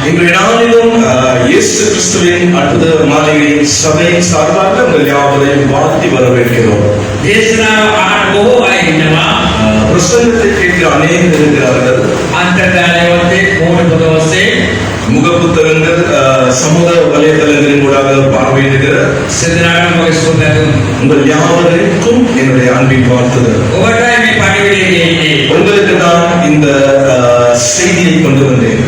இன்றைய நாளிலும் இயேசு கிறிஸ்துவின் அற்புத மாளிகையின் சபையின் சார்பாக உங்கள் யாவரையும் வாழ்த்தி வரவேற்கிறோம். பிரசங்கத்தை கேட்கிற அநேகர் இருக்கிறார்கள். முகப்புத்தகங்கள் சமூக வலைதளங்களின் ஊடாக பார்வையிடுகிற உங்கள் யாவருக்கும் என்னுடைய அன்பின் வாழ்த்துதல். உங்களுக்கு தான் இந்த செய்தியை கொண்டு வந்தேன்.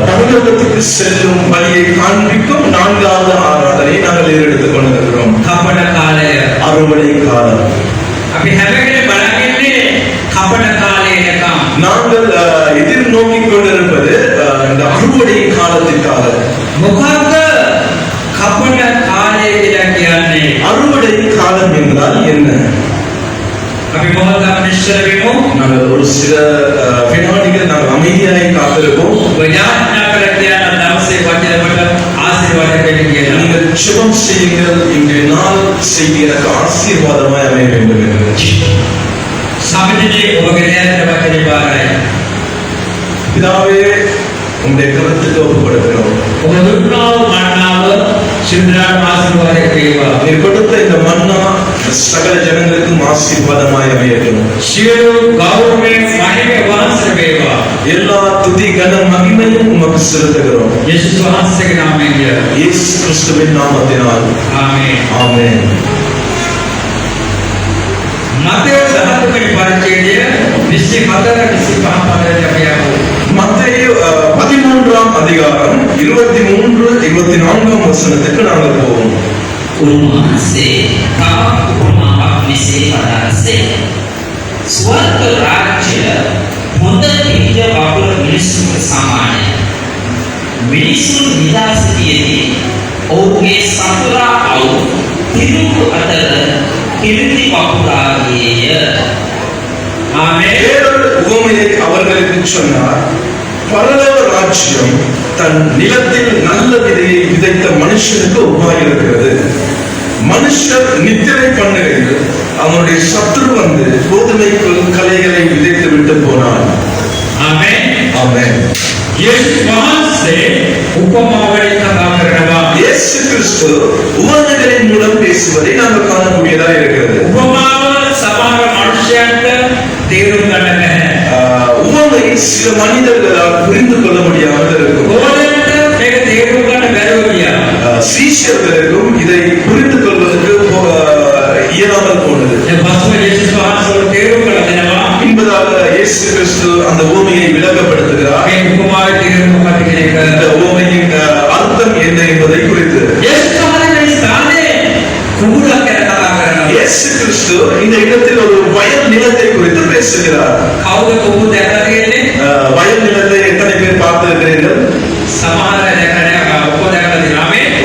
பரலோகத்துக்கு செல்லும் வழியை காண்பிக்கும் 4வது ஆராதனை நாங்கள் ஏறெடுத்துக் கொண்டிருக்கிறோம். அறுவடை காலம். நாங்கள் எதிர்நோக்கிக் கொண்டிருப்பது இந்த அறுவடை காலத்திற்காக. அறுவடை காலம் என்றால் என்ன? நாங்கள் ஒரு சில வினாடிகள் நாங்கள் அமைதியாய் காத்திருப்போம். நீங்கள் சுபம் செய்யுங்கள், இன்றைய நாள் செய்தி எனக்கு ஆசீர்வாதமாய் அமைய வேண்டும் என்று. பிதாவே, உங்களுடைய கருத்துக்கு ஒப்புக்கொடுக்கிறோம். நீர் கொடுத்த இந்த மன்னா சகல ஜனங்களுக்கும் ஆசீர்வாதமாய் அமையட்டும். எல்லா துதி கன மகிமையும் உமக்கு செலுத்துகிறோம். இயேசு கிறிஸ்துவின் நாமத்தினால் ஆமென். ஆமென். மத்தேயு 13ஆம் அதிகாரம் 23-24 வசனத்துக்கு நாங்கள் போவோம். ස්වර්ග රාජ්‍ය හොඳ පිළිද වපුර මිනිසුන්ට සමානයි. මිනිසුන් නිදාසිතියේදී ඔවුන්ගේ සතුරා අවු තිරුණු අතර කිලිති වපුරාගේය. உவமையை அவர்களுக்கு சொன்னார். பரலோக ராஜ்யம் தன் நிலத்தில் நல்ல விதையை விதைத்த மனுஷனுக்கு ஒப்பாயிருக்கிறது. மனுஷர் நித்திரை பண்ணுகையில் அவனுடைய சத்துரு வந்து கோதுமை கலைகளை விதைத்து விட்டு போனான். ஆமென். ஆமென். இயேசு கிறிஸ்து உவமைகளின் மூலம் பேசுவதை நாங்கள் காணக்கூடியதா இருக்கிறது. உவமை சில மனிதர்களால் புரிந்து கொள்ள முடியாமல் இருக்கும். சீஷர்களுக்கும் இதை புரிந்து கொள்வதற்கு இயலாமல் போனது. என்பதாக இயேசு கிறிஸ்து அந்த உவமையை விளக்கப்படுத்துகிறார். இந்த உவமையின் அர்த்தம் என்ன என்பதை குறித்து இயேசு கிறிஸ்து இந்த இடத்தில் ஒரு வயல் நிலத்தை குறித்து பேசுகிறார். வயல் நிலத்தை எத்தனை பேர் பார்த்திருக்கிறீர்கள்?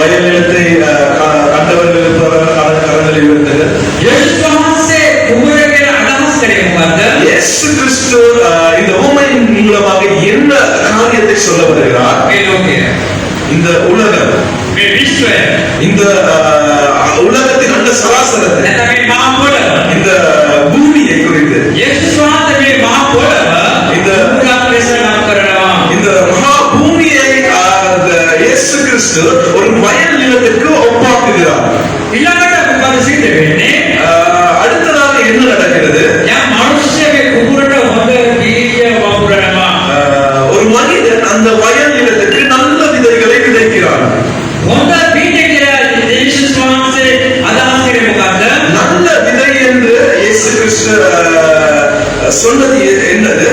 வயல் நிலத்தை கண்டவர்கள் கரங்களில் விழுந்தது. இயேசு கிறிஸ்து இந்த உவமையின் மூலமாக என்ன காரியத்தை சொல்ல வருகிறார்? இந்த உலகம், இந்த உலகத்தின் அந்த சராசரத்தை, இந்த பூமியை குறித்து, இந்த மகா பூமியை இயேசு கிறிஸ்து ஒரு வயல் நிலத்திற்கு ஒப்பாக்குகிறார். அடுத்ததாக என்ன நடக்கிறது? ஒரு மனிதன் அந்த வயல் நிலத்திற்கு நல்ல விதைகளை விதைக்கிறார். நல்ல விதை என்று இயேசு கிறிஸ்து சொன்னது என்னது?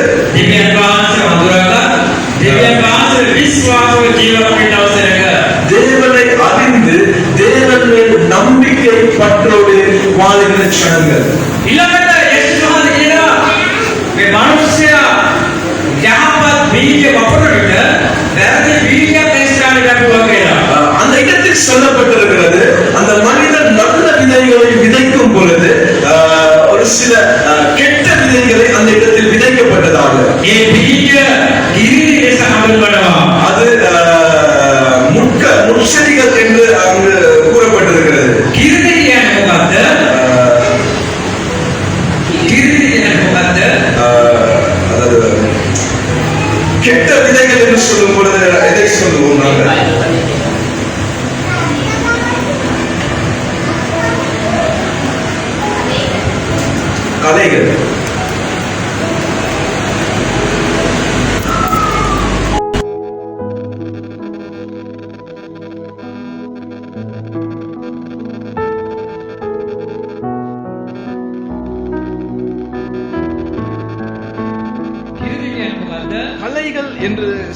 தேவனை அறிந்து தேவன் மேல் நம்பிக்கை பற்றோடு வாழ்கிற ஜனங்கள். அந்த இடத்தில் சொல்லப்பட்டிருக்கிறது, அந்த மனிதன் நல்ல விதைகளை விதைக்கும் பொழுது ஒரு சில கெட்ட விதைகளை அந்த இடத்தில் விதைக்கப்பட்டதாக. அது முட்செடிகள் என்று அங்கு கூறப்பட்டிருக்கிறது.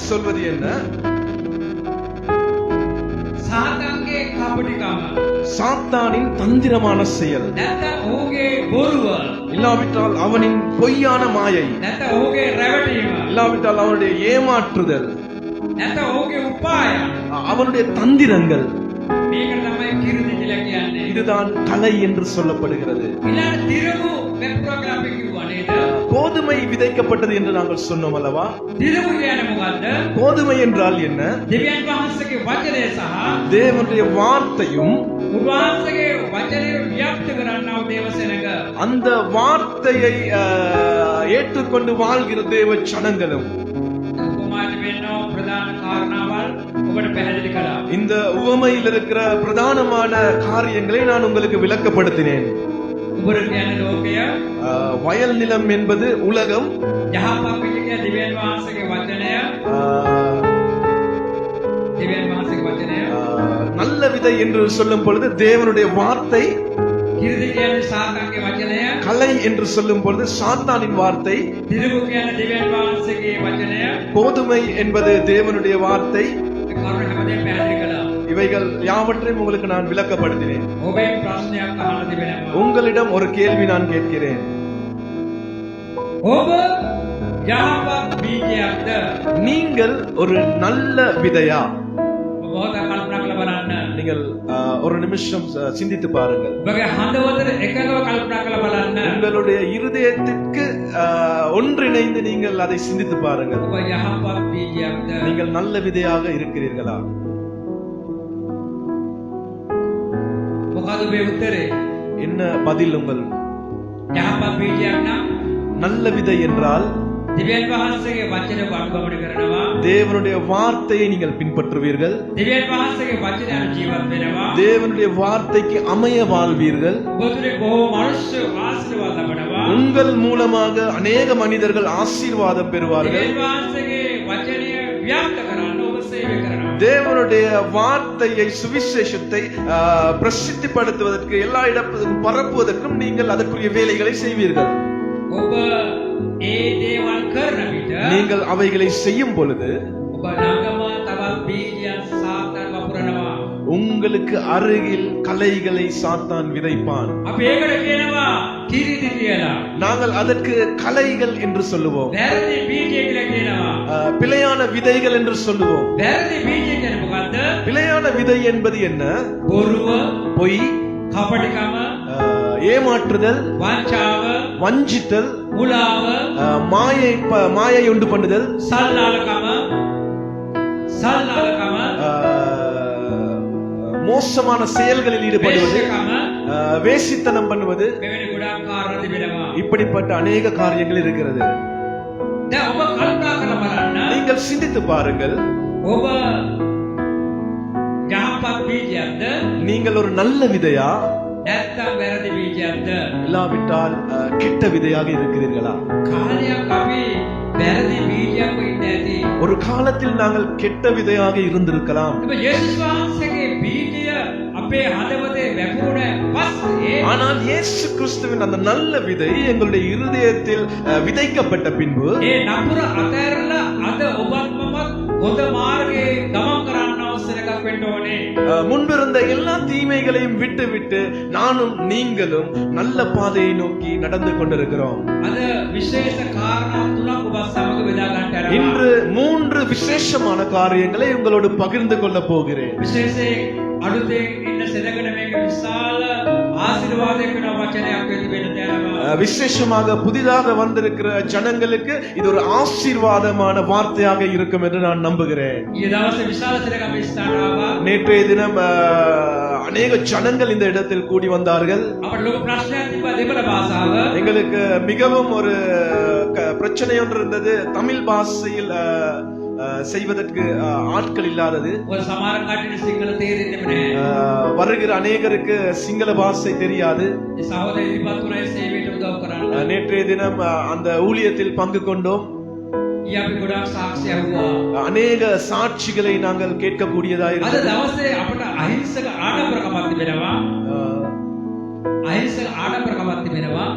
சொல்வது என்ன? සාතන්ගේ කපටිකම சாத்தானின் தந்திரமான செயல், නැත්නම් ඔහුගේ බොරුව இல்லாவிட்டால் அவனின் பொய்யான மாயை, නැත්නම් ඔහුගේ රැවටීම இல்லாவிட்டால் அவனுடைய ஏமாற்றுதல், නැත්නම් ඔහුගේ උපාය அவனுடைய தந்திரங்கள், මේකට තමයි කිරිදි කියලා කියන්නේ. இதுதான் கலை என்று சொல்லப்படுகிறது. ඊළඟ දිරමු වැපුරක් කියලා අපි කිව්වා නේද? கோதுமை விதைக்கப்பட்டது என்று நாங்கள் சொன்னோம் அல்லவா? දිරමු කියන්නේ මොකද්ද? கோதுமை என்றால் என்ன? දෙවියන් වහන්සේගේ වචනය සහ தேவனுடைய வார்த்தையும் උන්වහන්සේගේ වචනය ව්‍යාප්ත කරන්නා වූ දේවසෙනඟ. அந்த வார்த்தையை ஏற்றுக்கொண்டு வாழ்கிற தேவ ஜனங்களும். උපමාවට වෙන්නෝ ප්‍රධාන කාරණාවල් ඔබට පැහැදිලි කළා. இந்த உவமையில் இருக்கிற பிரதானமான காரியங்களை நான் உங்களுக்கு விளக்கப்படுத்தினேன். ඔබට කියන්නේ ලෝකය வயல் நிலம் என்பது உலகம், යහපත් පිටිකේ දෙවියන් වහන්සේගේ වචනය දෙවියන් වහන්සේගේ වචනය நல்ல விதை என்று சொல்லும் பொழுது தேவனுடைய வார்த்தை, කිරිදි කියන්නේ සාතන්ගේ වචනය கலை என்று சொல்லும் பொழுது சாத்தானின் வார்த்தை, දිරමු කියන්නේ දෙවියන් වහන්සේගේ වචනය. கோதுமை என்பது தேவனுடைய வார்த்தை. ඒ කරුණ හැමදේම පැහැදිලි කළා. இவைகள் யாவற்றையும் உங்களுக்கு நான் விளக்கப்படுத்தினேன். ඔබේ ප්‍රශ්නයක් අහන්න තිබෙනවා. உங்களிடம் ஒரு கேள்வி நான் கேட்கிறேன். ඔබ යහපත් බීජයක්ද? நீங்கள் ஒரு நல்ல விதையா? ඔබ හොඳ කල්පනා කරලා බලන්න. நீங்கள் ஒரு நிமிஷம் சிந்தித்து பாருங்கள். ඔබගේ හදවතට එකගව කල්පනා කරලා බලන්න. உங்களுடைய இருதயத்திற்கு ஒன்றிணைந்து நீங்கள் அதை சிந்தித்து பாருங்கள். ඔබ යහපත් බීජයක්ද? நீங்கள் நல்ல விதையாக இருக்கிறீர்களா? මොකද ඔබේ උත්තරේ? என்ன பதில் உங்கள்? යහපත් බීජයක් නම් நல்ல விதை என்றால் දෙවියන් වහන්සේගේ වචනය අනුගමනය කරනවා. தேவனுடைய வார்த்தையை நீங்கள் பின்பற்றுவீர்கள். දෙවියන් වහන්සේගේ වචනය අනුව ජීවත් වෙනවා. தேவனுடைய வார்த்தைக்கு அமைய வாழ்வீர்கள். ඔබතුලේ බොහෝ මනුෂ්‍ය ආශිර්වාද ලබනවා. உங்கள் மூலமாக அநேக மனிதர்கள் ஆசீர்வாதம் பெறுவார்கள். දෙවියන් වහන්සේගේ වචනය ව්‍යාප්ත කරන්න ඔබ සේවය කරනවා. தேவனுடைய வார்த்தையை, சுவிசேஷத்தை பிரசித்திப்படுத்துவதற்கு, எல்லா இடத்திலும் பரப்புவதற்கும் நீங்கள் அதற்குரிய வேலைகளை செய்வீர்கள். ඔබ ඒ දේවල් කරන විට நீங்கள் அவைகளை செய்யும் பொழுது ඔබ ළඟම තවත් බීජයන් සාතන් වපුරනවා. உங்களுக்கு அருகில் களைகளை சாத்தான் விதைப்பான். අපි ඒකට කියනවා කිරිදි කියලා. நாங்கள் அதற்கு களைகள் என்று சொல்லுவோம். වැරදි බීජය කියලා කියනවා. பிழையான விதைகள் என்று சொல்லுவோம். වැරදි බීජය කියන්නේ මොකද්ද? பிழையான விதை என்பது என்ன? බොරුව, பொய், කපටිකම, ஏமாற்றுதல், වංචාව, வஞ்சித்தல், මුලාව, மாயை உண்டு பண்ணுதல், සල්ලාලකම, மோசமான செயல்களில் ஈடுபடுவது, වේශකම, வேசித்தனம் பண்ணுவது, මෙවැනි ගොඩාක් කාරණා තිබෙනවා. இப்படிப்பட்ட அநேக காரியங்கள் இருக்கிறது. දැන් ඔබ කල්පනා කරලා බලන්න. நீங்கள் சிந்தித்து பாருங்கள். ඔබ යහපත් බීජයක්ද? நீங்கள் ஒரு நல்ல விதையா? නැත්නම් වැරදි බීජයක්ද? இல்லாவிட்டால் கெட்ட விதையாக இருக்கிறீர்களா? කාලයක් අපි වැරදි බීජයක් වෙන්න ඇති. ஒரு காலத்தில் நாங்கள் கெட்ட விதையாக இருந்திருக்கலாம். ඔබ යේසුස් වහන්සේගේ බීජය අපේ හදවතේ වැපුරුණ පස්සේ ஆனால் இயேசு கிறிஸ்துவின் அந்த நல்ல விதை எங்களுடைய இருதயத்தில் விதைக்கப்பட்ட பின்பு ඒ නපුර අතහැරලා අද ඔබත් මමත් හොඳ මාර්ගයේ ගමන් කරන්න අවශ්‍ය එකක් වෙන්න ඕනේ. முன்பிருந்த எல்லா தீமைகளையும் விட்டு விட்டு நானும் நீங்களும் நல்ல பாதையை நோக்கி நடந்து கொண்டிருக்கிறோம். අද විශේෂ කාරණා තුනක් ඔබ සමග බෙදා ගන්නට இன்று 3 விசேஷமான காரியங்களை உங்களோடு பகிர்ந்து கொள்ள போகிறேன். විශේෂයෙන් අලුතෙන් ඉන්න සෙනගන මේක විශාල ආශිර්වාදයක් වෙන වචනයක් වෙන්න දෙනවා. விசேஷமாக புதிதாக வந்திருக்கிற ஜனங்களுக்கு இது ஒரு ஆசீர்வாதமான வார்த்தையாக இருக்கும் என்று நான் நம்புகிறேன். ඊයේ දවසේ විශාල සෙනග අපි ස්ථාන ආවා. நேற்றைய தினம் அநேக ஜனங்கள் இந்த இடத்தில் கூடி வந்தார்கள். අපට ලොකු ප්‍රශ්නයක් තිබ්බා දෙමළ භාෂාව. எங்களுக்கு மிகவும் ஒரு பிரச்சனை ஒன்று இருந்தது. தமிழ் பாஷையில் செய்வதற்கு ஆட்கள் இல்லாதது. ஒரு சமහර කට්ටියට සිංහල තේරෙන්නේ නැහැ. வருகிற அநேகருக்கு சிங்கள பாஷை தெரியாது. ඒ සහෝදර ඉදිරිපත් උනේ සේවයට උදව් කරන්න. நேற்றைய தினம் அந்த ஊழியத்தில் பங்கு கொண்டோம். ඊ අපි ගොඩාක් සාක්ෂි අහුවා. அநேக சாட்சிகளை நாங்கள் கேட்கக்கூடியதாக අද இருந்தது. දවසේ අපට අහිංසක ආඩම්බරකමක් තිබෙනවා. අහිංසක ආඩම්බරකමක් තිබෙනවා.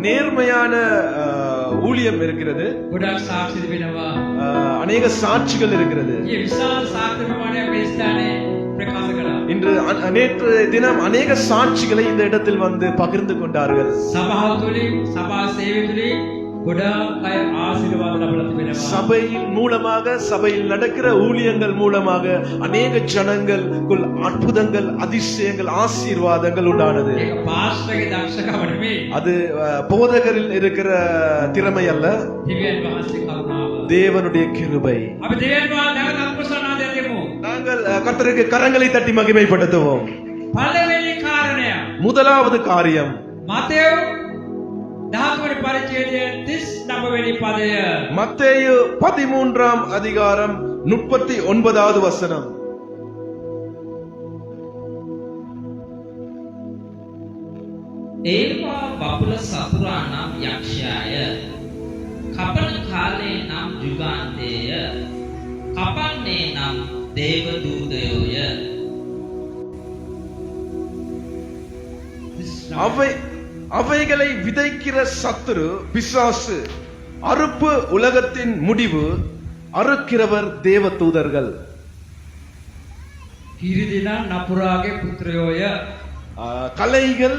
நேர்மையான ஊழியம் இருக்கிறது. ගොඩක් සාක්ෂි තිබෙනවා. அநேக சாட்சிகள் இருக்கிறது. මේ විශාල සාක්ෂි ප්‍රමාණයක් මේ ස්ථානයේ ප්‍රකාශ කළා. இன்று நேற்று தினம் அநேக சாட்சிகளை இந்த இடத்தில் வந்து பகிர்ந்து கொண்டார்கள். සභාව තුළින් සභා සේවය තුළින් ගොඩාක් අය ආශිර්වාද ලබලා තිබෙනවා. சபையின் மூலமாக சபையில் நடக்கிற ஊழியங்கள் மூலமாக அநேக ஜனங்களுக்குள் அற்புதங்கள் அதிசயங்கள் ஆசீர்வாதங்கள் உண்டானது. ඒක පාස්ටර්ගේ දක්ෂකම නෙමෙයි. அது போதகரில் இருக்கிற திறமை அல்ல, දිව්‍යන් වහන්සේ කරුණාව. தேவனுடைய கிருபை. අපි දිව්‍යන් වහන්සේ නැවත අත්පසනාදය දෙමු. நாங்கள் கர்த்தருக்கு கரங்களை தட்டி மகிமைப்படுத்துவோம். පළවෙනි කාරණය முதலாவது காரியம் මතෙව් 13 වෙනි පරිච්ඡේදයේ 39 වෙනි පදය. மத்தேயு 13ஆம் அதிகாரம் 39வது வசனம். ඒවා බබුල සතුරා නම් යක්ෂයාය. කපන කාලේ නම් යුගාන්තයය. කපන්නේ නම් දේව දූතයෝය. அவைகளை விதைக்கிற சத்துரு பிசாசு, அறுப்பு உலகத்தின் முடிவு, அறுக்கிறவர் தேவ தூதர்கள். කිරිදිනා නපුරාගේ පුත්‍රයෝය. கலைகள்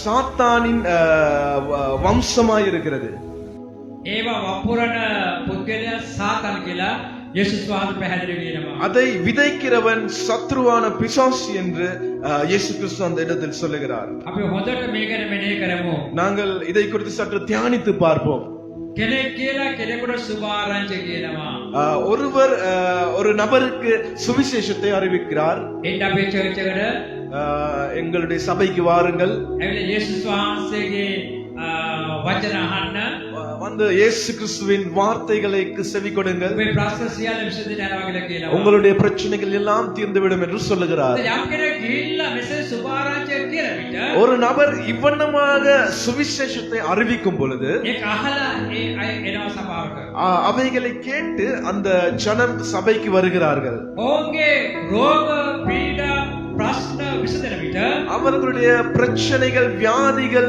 சாத்தானின் வம்சமாய் இருக்கிறது. ඒවා වපුරන පුද්ගලයා සාතන් කියලා යේසුස් වහන්සේ පැහැදිලි වෙනවා. அதை விதைக்கிறவன் சத்ருவான பிசாசு என்று இயேசு கிறிஸ்து அந்த இடத்தில் சொல்லுகிறார். අපි හොඳට මේ ගැන මෙනෙහි කරමු. நாங்கள் இதை குறித்து சற்று தியானித்து பார்ப்போம். කෙනෙක් කියලා කෙනෙකුට සුභාරංචි කියනවා. ஒருவர் ஒரு நபருக்கு சுவிசேஷத்தை அறிவிக்கிறார். එන්න අපේ චර්ච් එකට எங்களுடைய சபைக்கு வாருங்கள், ඇවිල්ලා යේසුස් වහන්සේගේ වචන අහන්න. வந்து இயேசு கிறிஸ்துவின் வார்த்தைகளுக்கு செவி கொடுங்கள், ඔබේ ප්‍රශ්න සියල්ල විසඳෙන්න යනවා කියලා කියනවා. உங்களுடைய பிரச்சனைகள் எல்லாம் தீர்ந்துவிடும் என்று சொல்லுகிறார். යම් කෙනෙක් ගිහිල්ලා මෙසේ සුභාරංචිය කියන විට ஒரு நபர் இவ்வண்ணமாக சுவிசேஷத்தை அறிவிக்கும் பொழுது ඒක අහලා ඒ අය එනවා සභාවට. அவைகளை கேட்டு அந்த ஜனம் சபைக்கு வருகிறார்கள். ඔවුන්ගේ රෝග පීඩා ප්‍රශ්න විසඳෙන විට அவர்களுடைய பிரச்சனைகள் வியாதிகள்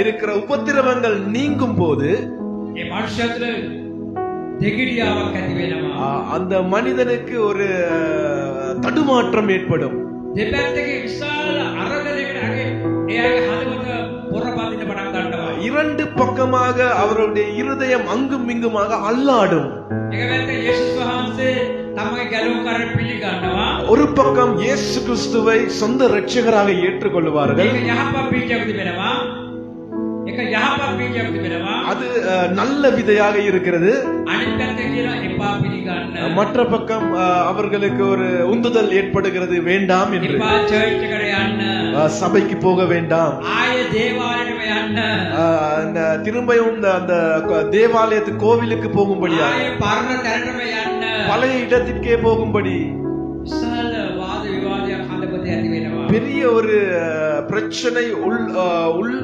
இருக்கிற உபத்திரவங்கள் நீங்கும் போது ඒ මනුෂ්‍යයා තුළ දෙගිඩියාවක් ඇති වෙනවා. அந்த மனிதனுக்கு ஒரு தடுமாற்றம் ஏற்படும். දෙපැත්තේ විශාල අරගලයකට අගේ එයාගේ හදවත පොරපදින්න පටන් ගන්නවා. இரண்டு பக்கமாக அவருடைய இருதயம் அங்கும் இங்குமாக அல்லாடும். එක පැත්තේ යේසුස් වහන්සේ තමගේ ගැලවුම්කාරය පිළිගන්නවා. ஒரு பக்கம் இயேசு கிறிஸ்துவை சொந்த இரட்சகராக ஏற்றுக்கொள்வார்கள். ඒක යහපත් බීජයක් තිබෙනවා. ඒක යහපත් බීජයක් තිබෙනවා. அது நல்ல விதையாக இருக்கிறது. අනිත් පැත්තේ කියලා එපා පිළිගන්න. மற்ற பக்கம் அவர்களுக்கு ஒரு உந்துதல் ஏற்படுகிறது, வேண்டாம் என்று, එපා චර්ච් එකට යන්න. சபைக்கு போக வேண்டாம், ආයේ දේවාලයට යන්න. திரும்பியும் அந்த தேவாலயத்து கோவிலுக்கு போகும்படியா, ආයේ පරණ තැනටම යන්න. பழைய இடத்திற்கே போகும்படி විශාල වාද විවාදයක් හදපතේ ඇති වෙනවා. பெரிய ஒரு பிரச்சனை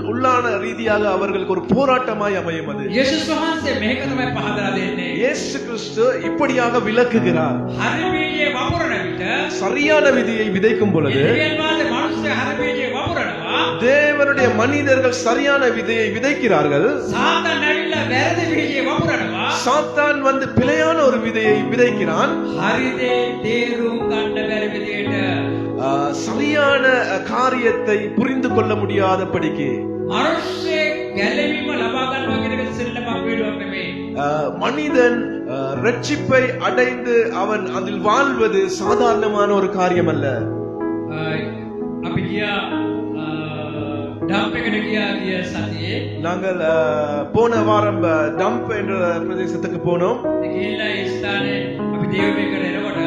உள்ளான ரீதியாக அவர்களுக்கு ஒரு போராட்டமாய் அமையும். அது යේසුස් වහන්සේ මේක තමයි පහදලා දෙන්නේ. இயேசு கிறிஸ்து இப்படியாக விளக்குகிறார். හරි බීජේ වපුරන විට சரியான விதியை விதைக்கும் பொழுது දෙවියන් වහන්සේ මනුෂ්‍ය හරි බීජේ වපුරනවා. தேவனுடைய மனிதர்கள் சரியான விதையை விதைக்கிறார்கள். සාතන් ඇවිල්ලා වැරදි බීජේ වපුරනවා. சாத்தான் வந்து பிழையான ஒரு விதையை விதைக்கிறான். හරි දේ තේරුම් ගන්න බැරි විදියට சரியான காரியத்தை புரிந்து கொள்ள முடியாதபடிக்கு මනුෂ්‍ය ගැලවීම ලබා ගන්නවා කියන එක සෙල්ලමක් වේලුවක් නෙමෙයි. மனிதன் ரட்சிப்பை அடைந்து அவன் அதில் வாழ்வது சாதாரணமான ஒரு காரியம் அல்ல. අපි ගියා ඩම්ප් එකට ගිය සතියේ நாங்கள் போன வாரம் டம்ப் என்ற பிரதேசத்துக்கு போனோம். ගිහිල්ලා ඒ ස්ථානේ අපි දේවමේකට එනකොට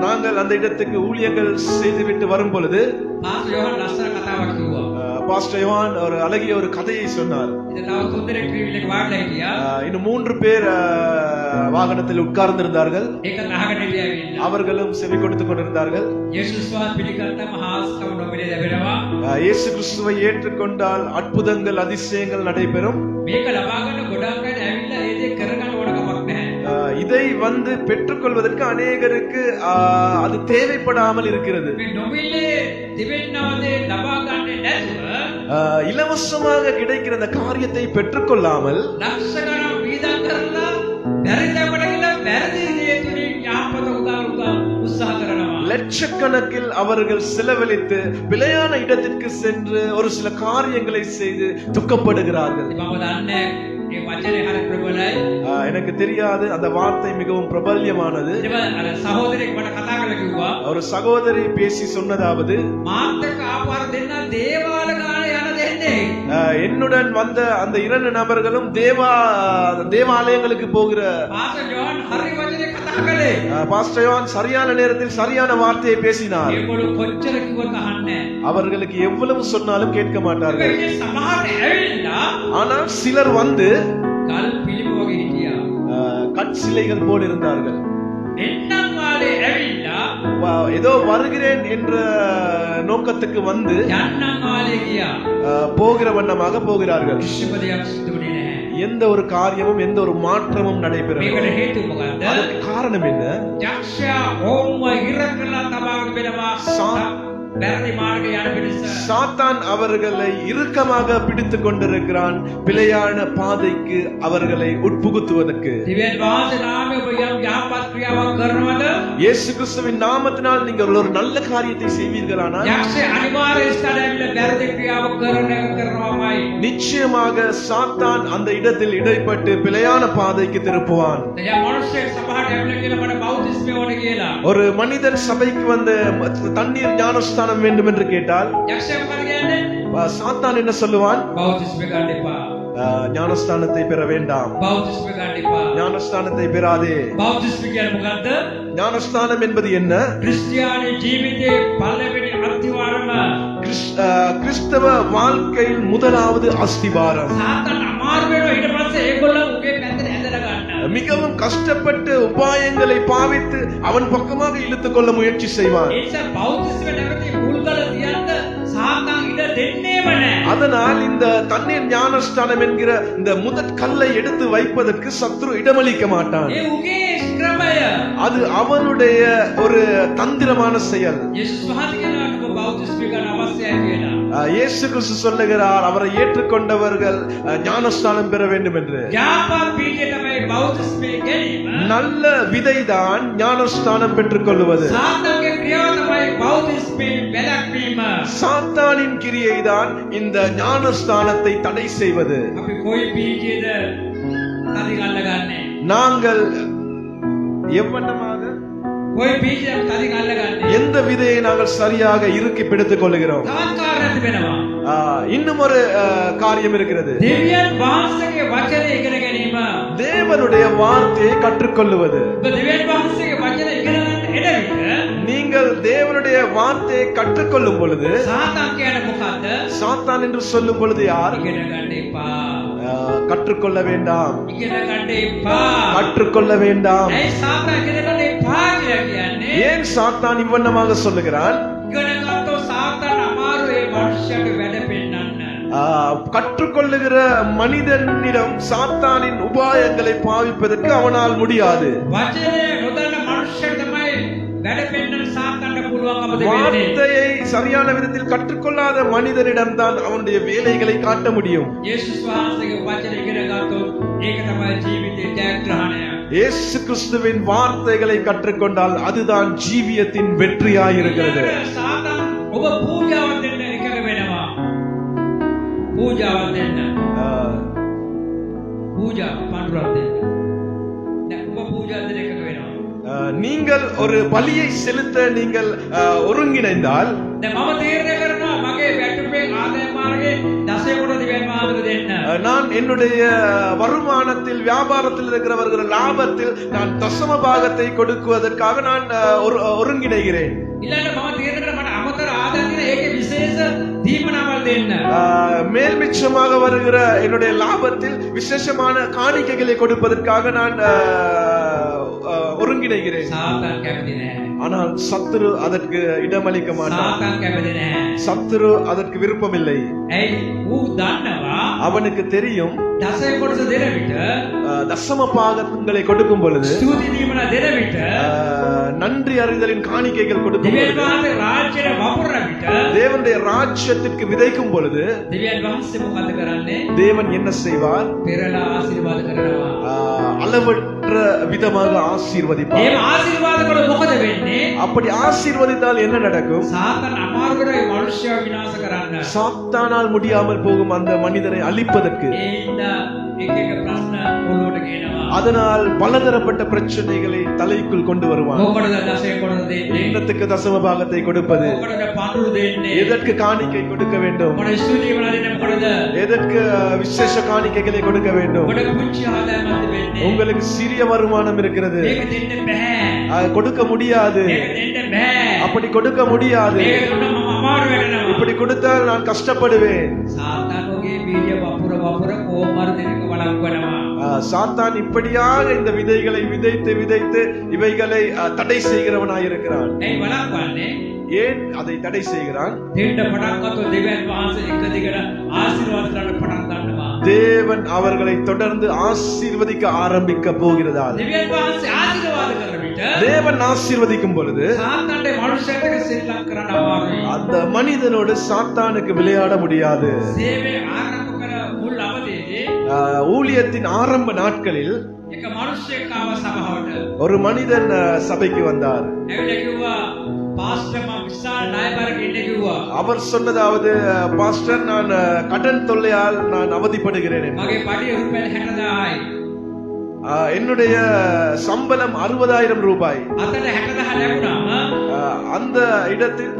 நாங்கள் அந்த இடத்துக்கு ஊழியங்கள் செய்துவிட்டு வரும் பொழுது පාස්ටර් යෝහන් ලස්සන කතාවක් කිව්වා. பாஸ்டர் யோவான் ஒரு அழகிய ஒரு கதையை சொன்னார். ඉතින් තව තුන්දෙනෙක් ට්‍රීවිල් එක වාඩිලා හිටියා. இன்னும் 3 பேர் வாகனத்தில் உட்கார்ந்திருந்தார்கள். ඒක අහගෙන ඉඳලා அவர்களும் செவி கொடுத்துக் கொண்டிருந்தார்கள். යේසුස් වහන්සේ පිළිගත්ත මහාස්කම නොමිලේ ලැබෙනවා. இயேசு கிறிஸ்துவை ஏற்றுக்கொண்டால் அற்புதங்கள் அதிசயங்கள் நடைபெறும். මේක ලබා ගන්න ගොඩක් අය ඇවිල්ලා ඒ දේ කරගන්න ඕන කමක් නැහැ. இதை வந்து பெற்றுக்கொள்வதற்கு அநேகருக்கு அது தேவைப்படாமல் இருக்கிறது. මේ නොමිලේ තිබෙනවද ලබා ගන්නේ නැතුව இலவசமாக கிடைக்கிற அந்த காரியத்தை பெற்றுக்கொள்ளாமல் ලක්ෂ ගණන් වීදම් කරලා බැරි තැනකට ගිහලා වැරදි දේ තුලින් යාපත උත්සාහ කරනවා. லட்சக்கணக்கில் அவர்கள் செலவழித்து பிழையான இடத்திற்கு சென்று ஒரு சில காரியங்களை செய்து துக்கப்படுகிறார்கள். ඉතින් මම දන්නේ මේ වචනේ හරි ප්‍රබලයි. எனக்கு தெரியாது, அந்த வார்த்தை மிகவும் பிரபல்யமானது. ඊට පස්සේ අර සහෝදරයෙක් මට කතා කරලා කිව්වා ஒரு சகோதரி பேசி சொன்னதாவது, මාත් එක්ක ආපු අර දෙන්න දේවාල ගානේ යන දෙන්නේ. என்னுடன் வந்த அந்த 2 நபர்களும் தேவாலயங்களுக்கு போகிற පාස්ටර් ජෝන් හරි වචනේ කතා කළේ. பாஸ்டர் யோவான் சரியான நேரத்தில் சரியான வார்த்தையை பேசினார். ඒගොල්ලෝ කොච්චර කිව්වත් අහන්නේ නැහැ. அவர்களுக்கு எவ்வளவு சொன்னாலும் கேட்க மாட்டார்கள். ඒ සමහරට ඇවිල්ලා ஆனால் சிலர் வந்து ගල් පිළිම වගේ හිටියා. கற்சிலைகள் போல் இருந்தார்கள். එන්නම් වාලේ ඇවිල්ලා ஏதோ வருகிறேன் என்ற நோக்கத்துக்கு வந்து යන්නම් වාලේ ගියා. போகிற வண்ணமாக போகிறார்கள். කිසිම දෙයක් සිදු වෙන්නේ නැහැ. எந்த ஒரு காரியமும் எந்த ஒரு மாற்றமும் நடைபெறவில்லை. මේකට හේතුව මොකද්ද? அதற்கு காரணம் என்ன? යක්ෂයා ඕම්ව ඉරකලා තබාගෙන වෙනවා. වැරදි මාර්ගය යන පිරිස. சாத்தான் அவர்களை இறுக்கமாக பிடித்துக் கொண்டிருக்கிறான், பிழையான பாதைக்கு அவர்களை உட்புகுத்துவதற்கு. දිවෙන් වාසේ නාමයේ ඔබ යම් යහපත් ක්‍රියාවක් කරනවද? இயேசு கிறிஸ்துவின் நாமத்தினால் நீங்கள் ஒரு நல்ல காரியத்தை செய்வீர்களானால் යක්ෂය අනිවාර්ය ස්ථලයේදී වැරදි ක්‍රියාවක් කරනවාමයි. நிச்சயமாக சாத்தான் அந்த இடத்தில் இடைப்பட்டு பிழையான பாதைக்கு திருப்புவான். දැන් මනුස්සයෙක් සභාවට ඇවිල්ලා කියලා මට බෞද්ධිස්මය ඕනේ කියලා. ஒரு மனிதர் சபைக்கு வந்து தண்ணீர் ஞானஸ்தானம் வேண்டும் என்று கேட்டால் යක්ෂයා මොකද කියන්නේ? சாத்தான் என்ன சொல்லுவான்? බෞද්ධිස්මය ගන්න එපා. ஞானஸ்தானத்தை பெற வேண்டாம், බෞද්ධිස්මය ගන්න එපා. ஞானஸ்தானத்தை பெறாதே. බෞද්ධිස්මය කියන්නේ මොකද්ද? ஞானஸ்தானம் என்பது என்ன? ක්‍රිස්තියානි ජීවිතයේ පළවෙනි අත්විවරම. கிறிஸ்தவ வாழ்க்கையில் முதலாவது அஸ்திபாரம். සාතන් අමාරු වෙනවා ඊට පස්සේ ඒගොල්ලෝ උගේ පැත්තට ඇදලා ගන්නවා. மிகவும் கஷ்டப்பட்டு உபாயங்களை பாவித்து அவன் பக்கமாக இழுத்துக் கொள்ள முயற்சி செய்வான். ඒ නිසා බෞද්ධිස්මය නැවතී මුල්ගල තියන්න සාතන් ඉඩ දෙන්නේම නැහැ. அதனால் இந்த தண்ணீர் ஞானஸ்தானம் என்கிற இந்த முதற் கல்லை எடுத்து வைப்பதற்கு சத்ரு இடமளிக்க மாட்டான். ඒ උගේ ක්‍රමය. அது அவனுடைய ஒரு தந்திரமான செயல். යේසුස් වහන්සේ කියනවා ඔබ බෞද්ධිස්මය ගන්න අවශ්‍යයි කියලා. இயேசு கிறிஸ்து சொல்லுகிறார், அவரை ஏற்றுக்கொண்டவர்கள் ஞானஸ்தானம் பெற வேண்டும் என்று. යාපත් බීජය තමයි බෞද්ධිස්මය ගැනීම. நல்ல விதைதான் ஞானஸ்தானம் பெற்றுக் கொள்வது. සාතන්ගේ ක්‍රියාව තමයි බෞද්ධිස්මය වැළැක්වීම. சாத்தானின் கிரியைதான் இந்த ஞானஸ்தானத்தை தடை செய்வது. අපි කොයි බීජයද තදින් අල්ලගන්නේ? நாங்கள் எவ்வண்ணமாக කොයි බීජයද තදින් අල්ලගන්නේ? எந்த விதையை நாங்கள் சரியாக இறுக்கி பிடித்துக் கொள்கிறோம். තවත් කාරණා තිබෙනවා. இன்னும் ஒரு காரியம் இருக்கிறது. දෙවියන් වහන්සේගේ වචනේ ඉගෙන ගැනීම. தேவனுடைய வார்த்தையை கற்றுக்கொள்வது. ඔබ දෙවියන් වහන්සේගේ වචනේ ඉගෙන ගන්න එන විට நீங்கள் தேவனுடைய வார்த்தையை கற்றுக்கொள்ளும் பொழுது සාතන් කියන්නේ මොකද්ද? சாத்தான் என்று சொல்லும் பொழுது யார்? ඉගෙන ගන්න එපා. கற்றுக்கொள்ள வேண்டாம், ඉගෙන ගන්න එපා. கற்றுக்கொள்ள வேண்டாம். ඒ සාතන් ඉගෙන ගන්න එපා කියලා කියන්නේ. ஏன் சாத்தான் இவ்வண்ணமாக சொல்லுகிறான்? ඉගෙන ගත්තොත් සාතන් අමාරු ඒ මනුෂ්‍යයට වැඩ පෙන්නන්න. கற்றுக்கொள்ளுகிற மனிதனிடம் சாத்தானின் உபாயங்களை பாவிப்பதற்கு அவனால் முடியாது. වචනේ නොදන්න මනුෂ්‍යයට තමයි වැඩ පෙන්නන්න සාතන්ට පුළුවන්කම දෙන්නේ. வார்த்தையை சரியான விதத்தில் கற்றுக்கொள்ளாத மனிதனிடம் தான் அவனுடைய வேலைகளை காட்ட முடியும். යේසුස් වහන්සේගේ වචනේ ඉගෙන ගත්තොත් ඒක තමයි ජීවිතයේ ජයග්‍රහණය. இயேசு கிறிஸ்துவின் வார்த்தைகளை கற்றுக்கொண்டால் அதுதான் ஜீவியத்தின் வெற்றியாயிருக்கிறது. සාතන් ඔබ පූජාවක් දෙන්න එකක වෙනවා. පූජාවක් දෙන්න. පූජා පඬුරක් දෙන්න. දැන් ඔබ පූජා දෙන්න එකක වෙනවා. நீங்கள் ஒரு பலியை செலுத்த நீங்கள் ஒருங்கிணைந்தால் දැන් මම තීරණය කරනවා මගේ වැටුපේ ආදාය මාර්ගයේ 10කට දිවෙන් මාර්ග දෙන්න. நான் என்னுடைய வருமானத்தில் வியாபாரத்தில் இருக்கிறவர்கள் லாபத்தில் நான் தசம பாகத்தை கொடுக்குவதற்காக நான் ஒருங்கிணைகிறேன். ඊළඟට මම තීරණය කරනවා මට අමතර ආදාය තියෙන ඒකේ විශේෂ දීපනාවල් දෙන්න. மேல் மிச்சமாக வருகிற என்னுடைய லாபத்தில் விசேஷமான காணிக்கைகளை கொடுப்பதற்காக நான் ஒருங்கிணைகிறேன். සාතන් කැමති නැහැ. ஆனால் சத்துரு அதற்கு இடமளிக்க மாட்டான். සාතන් කැමති නැහැ. சத்துரு அதற்கு விருப்பமில்லை. ඇයි? ඌ දන්නවා அவனுக்கு தெரியும் දසය කොටස දෙන විට தசம பாகங்களை கொடுக்கும் பொழுது, ස්තුති දීමන දෙන විට நன்றி அறிதலின் காணிக்கைகள் கொடுக்கும் දෙවියන් பொழுது, වහන්සේ රාජ්‍යයට වපුරන විට தேவனுடைய ராஜ்யத்திற்கு விதைக்கும் பொழுது දෙවියන් වහන්සේ මොකද කරන්නේ? தேவன் என்ன செய்வார்? පෙරලා ආශිර්වාද කරනවා. அளவற்ற விதமாக ஆசீர்வதிப்பார். එහෙම ආශිර්වාද කළොත් මොකද වෙන්නේ? அப்படி ஆசீர்வதித்தால் என்ன நடக்கும்? සාතන් අමාරු කරයි මනුෂ්‍යව විනාශ කරන්න. சாத்தானால் முடியாமல் போகும் அந்த மனிதரை அழிப்பதற்கு. ඒ හින්දා එක එක ප්‍රශ්න ඔළුවට ගේනවා. அதனால் பலதரப்பட்ட பிரச்சனைகளை தலைக்குள் கொண்டு வருவான். මොකටද දසය කොටස දෙන්නේ? என்னத்துக்கு தசம பாகத்தை கொடுப்பது? මොකටද පඳුරු දෙන්නේ? எதற்கு காணிக்கை கொடுக்க வேண்டும்? මොකටද ස්තුති වල දෙන්නේ? මොකටද? எதற்கு விசேஷ காணிக்கைகளை கொடுக்க வேண்டும்? මොකටද පුංචි ආදායමක් දෙන්නේ? உங்களுக்கு சிறிய வருமானம் இருக்கிறது, මේක දෙන්න බෑ. கொடுக்க முடியாது. මේක දෙන්න බෑ. அப்படி கொடுக்க முடியாது. මේක දුන්න මම අමාරු වෙනවා. இப்படி கொடுத்தால் நான் கஷ்டப்படுவேன். සාතන් ඔගේ බීජ වපුර කොහොමද දෙනක වළක්වනවා. சாத்தான் இப்படியாக இந்த விதைகளை விதைத்து விதைத்து இவைகளை தடை செய்கிறவனாய் இருக்கிறான். ඇයි වළක්වන්නේ? ஏன் அதை தடை செய்கிறான்? දෙන්න පටන් ගත්තොත් දෙවියන් වහන්සේ එක දිගට ආශිර්වාද කරන්න පටන් ගන්නවා. தேவன் அவர்களை தொடர்ந்து ஆசீர்வதிக்க ஆரம்பிக்க போகிறதால், දෙවියන් වහන්සේ ආශිර්වාද කරන විට தேவன் ஆசீர்வதிக்கும் பொழுது සාතන්ට මනුෂ්‍යයෙක් සෙල්ලම් කරන්න අමාරුයි. அந்த மனிதனோடு சாத்தானுக்கு விளையாட முடியாது. සේවය ආරම්භ කර මුල් අවදීදී ஊழியத்தின் ஆரம்ப நாட்களில் එක මනුෂ්‍යයෙක් ආව සභාවට. ஒரு மனிதன் சபைக்கு வந்தார். ඇවිල්ලා කිව්වා පාස්ටර් මම විශාල ණයබරක ඉන්නේ කිව්වා. அவர் சொன்னதாவது, பாஸ்டர், நான் கடன் தொல்லையால் நான் அவதிப்படுகிறேன் என்று. මගේ පඩිය රුපියල් 60000යි. என்னுடைய சம்பளம் 60,000 ரூபாய். අතට 60000 ලැබුණාම அந்த இடத்தில்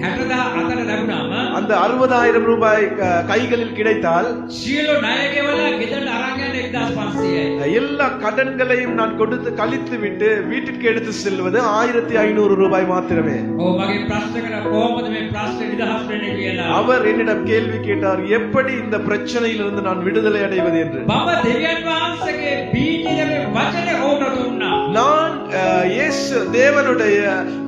60000 අතට ලැබුණාම அந்த 60,000 ரூபாய் கைகளில் கிடைத்தால் සියලු ණය ගෙවලා ගෙදරට අරන් යන්න 1500යි. எல்லா கடன்களையும் நான் கொடுத்து கழித்து விட்டு வீட்டிற்கு எடுத்து செல்வது 1500 ரூபாய் மாத்திரமே. ඔව් මගේ ප්‍රශ්න කර කොහොමද මේ ප්‍රශ්නේ නිදහස් වෙන්නේ කියලා. அவர் என்னிடம் கேள்வி கேட்டார், எப்படி இந்த பிரச்சனையிலிருந்து நான் விடுதலை அடைவது என்று. මම දෙවියන් වහන්සේගේ බීජයේ වචනේ ඕන දුන්නා. நான் இயேசு தேவனுடைய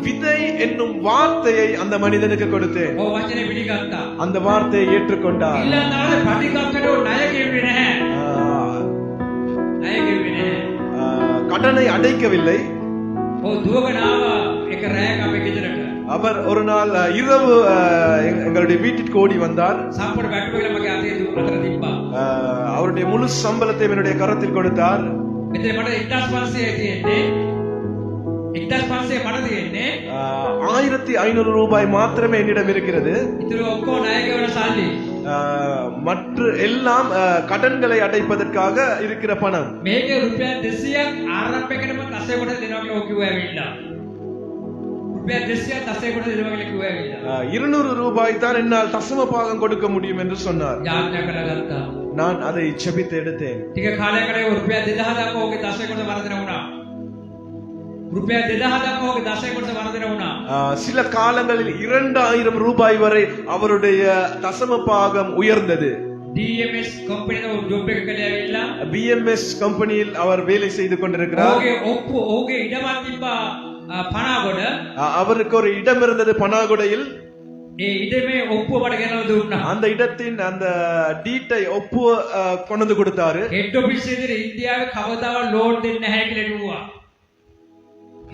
விதை என்னும் வார்த்தையை அந்த மனிதனுக்கு கொடுத்தேன். ඔව් වචනේ පිළිගත්තා. அந்த வார்த்தையை ஏற்றுக்கொண்டார். ඊළඟට පටිගත්තට ණය ගෙවුවේ නැහැ. ණය ගෙවුවේ නැහැ. கடனை அடைக்கவில்லை. ඔව් දුවගෙන ආවා එක රැයක අපේ ගෙදරට. அவர் ஒரு நாள் இரவு எங்களுடைய வீட்டிற்கு ஓடி வந்தார். සම්පූර්ණ වැටුප කියලා මගේ අතේ අතර තිබ්බා. அவருடைய முழு சம்பளத்தை என்னுடைய கரத்தில் கொடுத்தார். මෙතන මට 1500 තියෙන්නේ. 1500 මට තියෙන්නේ. 1500 ரூபாய் மாத்திரமே என்னிடம் இருக்கிறது. ඉතුරු ඔක්කොම ණය ගෙවන සල්ලි. மற்ற எல்லாம் கடன்களை அடைப்பதற்காக இருக்கிற பணம். මේකේ රුපියල් 200ක් ආරම්භයකටම තසේ කොට දෙනවා කියලා කිව්වා ඇවිල්ලා. රුපියල් 200ක් තසේ කොට දෙනවා කියලා කිව්වා ඇවිල්ලා. 200 ரூபாய் தான் என்னால் தசம பாகம் கொடுக்க முடியும் என்று சொன்னார். යාඥා කරගත්තා. நான் அதை செபித்து எடுத்தேன். ටික කාලයකට රුපියල් 2000 දක්වා ඔහුගේ තසේ කොට වර්ධනය වුණා. රුපියල් 2000 දක්වා ඔහුගේ තසේ කොට වර්ධනය වුණා. சில காலங்களில் 2000 ரூபாய் வரை அவருடைய தசம பாகம் உயர்ந்தது. DMS කම්පැනිද ජොබ් එක කළේ ඇවිල්ලා. BMS கம்பெனியில் அவர் வேலை செய்து கொண்டிருக்கிறார். ඔහුගේ ඔප්පු ඔහුගේ ඉඩමක් තිබ්බා පනාගොඩ. அவருக்கு ஒரு இடம் இருந்தது பனாகுடையில். ඒ ඉඩමේ ඔප්පුව මට ගෙනල්ලා දුන්නා. அந்த இடத்தின் அந்த டீட்டை ஒப்பு கொண்டு வந்து கொடுத்தாரு. හෙඩ් ඔෆිස් එකේ ඉන්දියාවේ කවදාවත් ලෝන් දෙන්නේ නැහැ කියලා කිව්වා.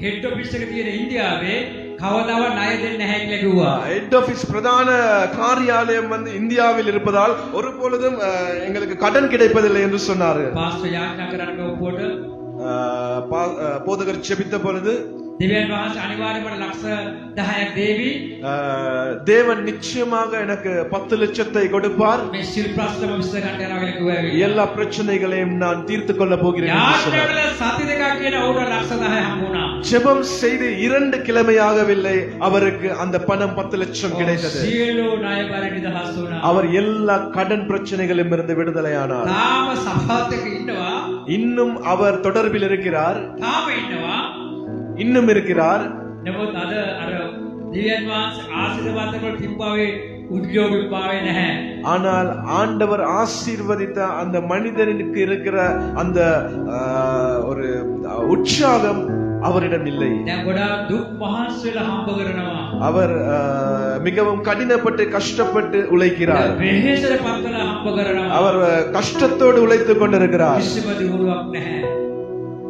හෙඩ් ඔෆිස් එක තියෙන ඉන්දියාවේ කවදාවත් ණය දෙන්නේ නැහැ කියලා කිව්වා. ஹெட் ஆபீஸ் பிரதான காரியாலயம் வந்து இந்தியாவில் இருப்பதால் ஒருபொழுதும் எங்களுக்கு கடன் கிடைப்பதில்லை என்று சொன்னாரு. පාස්ටර් යාඥා කරන්න ඔප්පුවට போதகர் ஜெபித்த பொழுது දෙවියන් වහන්සේ අනිවාර්යයෙන්ම ලක්ෂ 10ක් දේවි. தேவன் நிச்சயமாக எனக்கு 10 லட்சத்தை கொடுப்பார். මේ සිල් ප්‍රශ්නම විසඳ ගන්න යනවා කියලා කිව්වා ඇවිල්ලා. எல்லா பிரச்சனைகளையும் நான் தீர்த்து கொள்ள போகிறேன் என்று சொன்னார். යාඥා කළ සති දෙකක් කියන උඩ ලක්ෂ 10 හම්බුණා. ஜெபம் செய்து 2 கிழமையாகவில்லை, அவருக்கு அந்த பணம் 10 லட்சம் கிடைத்தது. සියලු ණය බර නිදහස් වුණා. அவர் எல்லா கடன் பிரச்சனைகளிலும் இருந்து விடுதலையானார். තාම සභාවත් එක්ක ඉන්නවා. இன்னும் அவர் தொடர்பில் இருக்கிறார். තාම ඉන්නවා. இன்னும் இருக்கிறார். නමුත් අද අර දිව්‍යන් වහන්සේ ආශිර්වාද කරන තිබ්බාවේ උද්‍යෝගී පාවේ නැහැ. ஆனால் ஆண்டவர் ஆசீர்வதித்த அந்த மனிதனுக்கு இருக்கிற அந்த ஒரு உற்சாகம் அவரிடம் இல்லை. දැන් ගොඩාක් දුක් පහස් වෙලා හම්බ කරනවා. அவர் மிகவும் கடினப்பட்டு கஷ்டப்பட்டு உழைக்கிறார். වෙහෙසට පත් වෙලා හම්බ කරනවා. அவர் கஷ்டத்தோடு உழைத்துக் கொண்டிருக்கிறார். කිසිම දියුණුවක් නැහැ.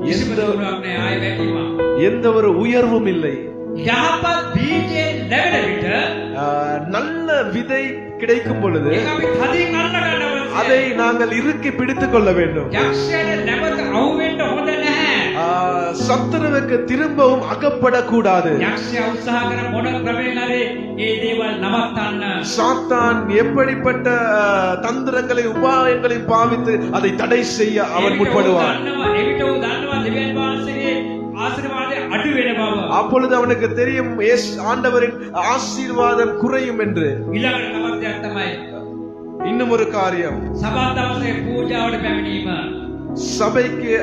කිසිම දියුණුවක් නැහැ. ආයෙ වැටීමක්. எந்த ஒரு உயர்வும் இல்லை. යහපත් බීජේ ලැබෙන විට நல்ல விதை கிடைக்கும் பொழுது ඒක අපි තදින් අල්ල ගන්නවා. அதை நாங்கள் இறுக்கி பிடித்துக் கொள்ள வேண்டும். යක්ෂයාට නැවත අවු වෙන්න හොඳ නැහැ. சத்துருவுக்கு திரும்பவும் அகப்படக்கூடாது. යක්ෂයා උත්සාහ කරන මොන ක්‍රමයෙන් හරි ඒ දේවල් නවත්තන්න. சாத்தான் எப்படிப்பட்ட தந்திரங்களை உபாயங்களை பாவித்து அதை தடை செய்ய அவன் முற்படுவான். එවිට ඌ දන්නවා දෙවියන් වහන්සේගේ ආශිර්වාදය අඩු වෙන බව. அப்பொழுது அவனுக்கு தெரியும் ஆண்டவரின் ஆசீர்வாதம் குறையும் என்று. ඊළඟට තවත් දෙයක් තමයි இன்னும் ஒரு காரியம், සබත් දවසේ පූජාවට පැමිණීම. சபைக்கு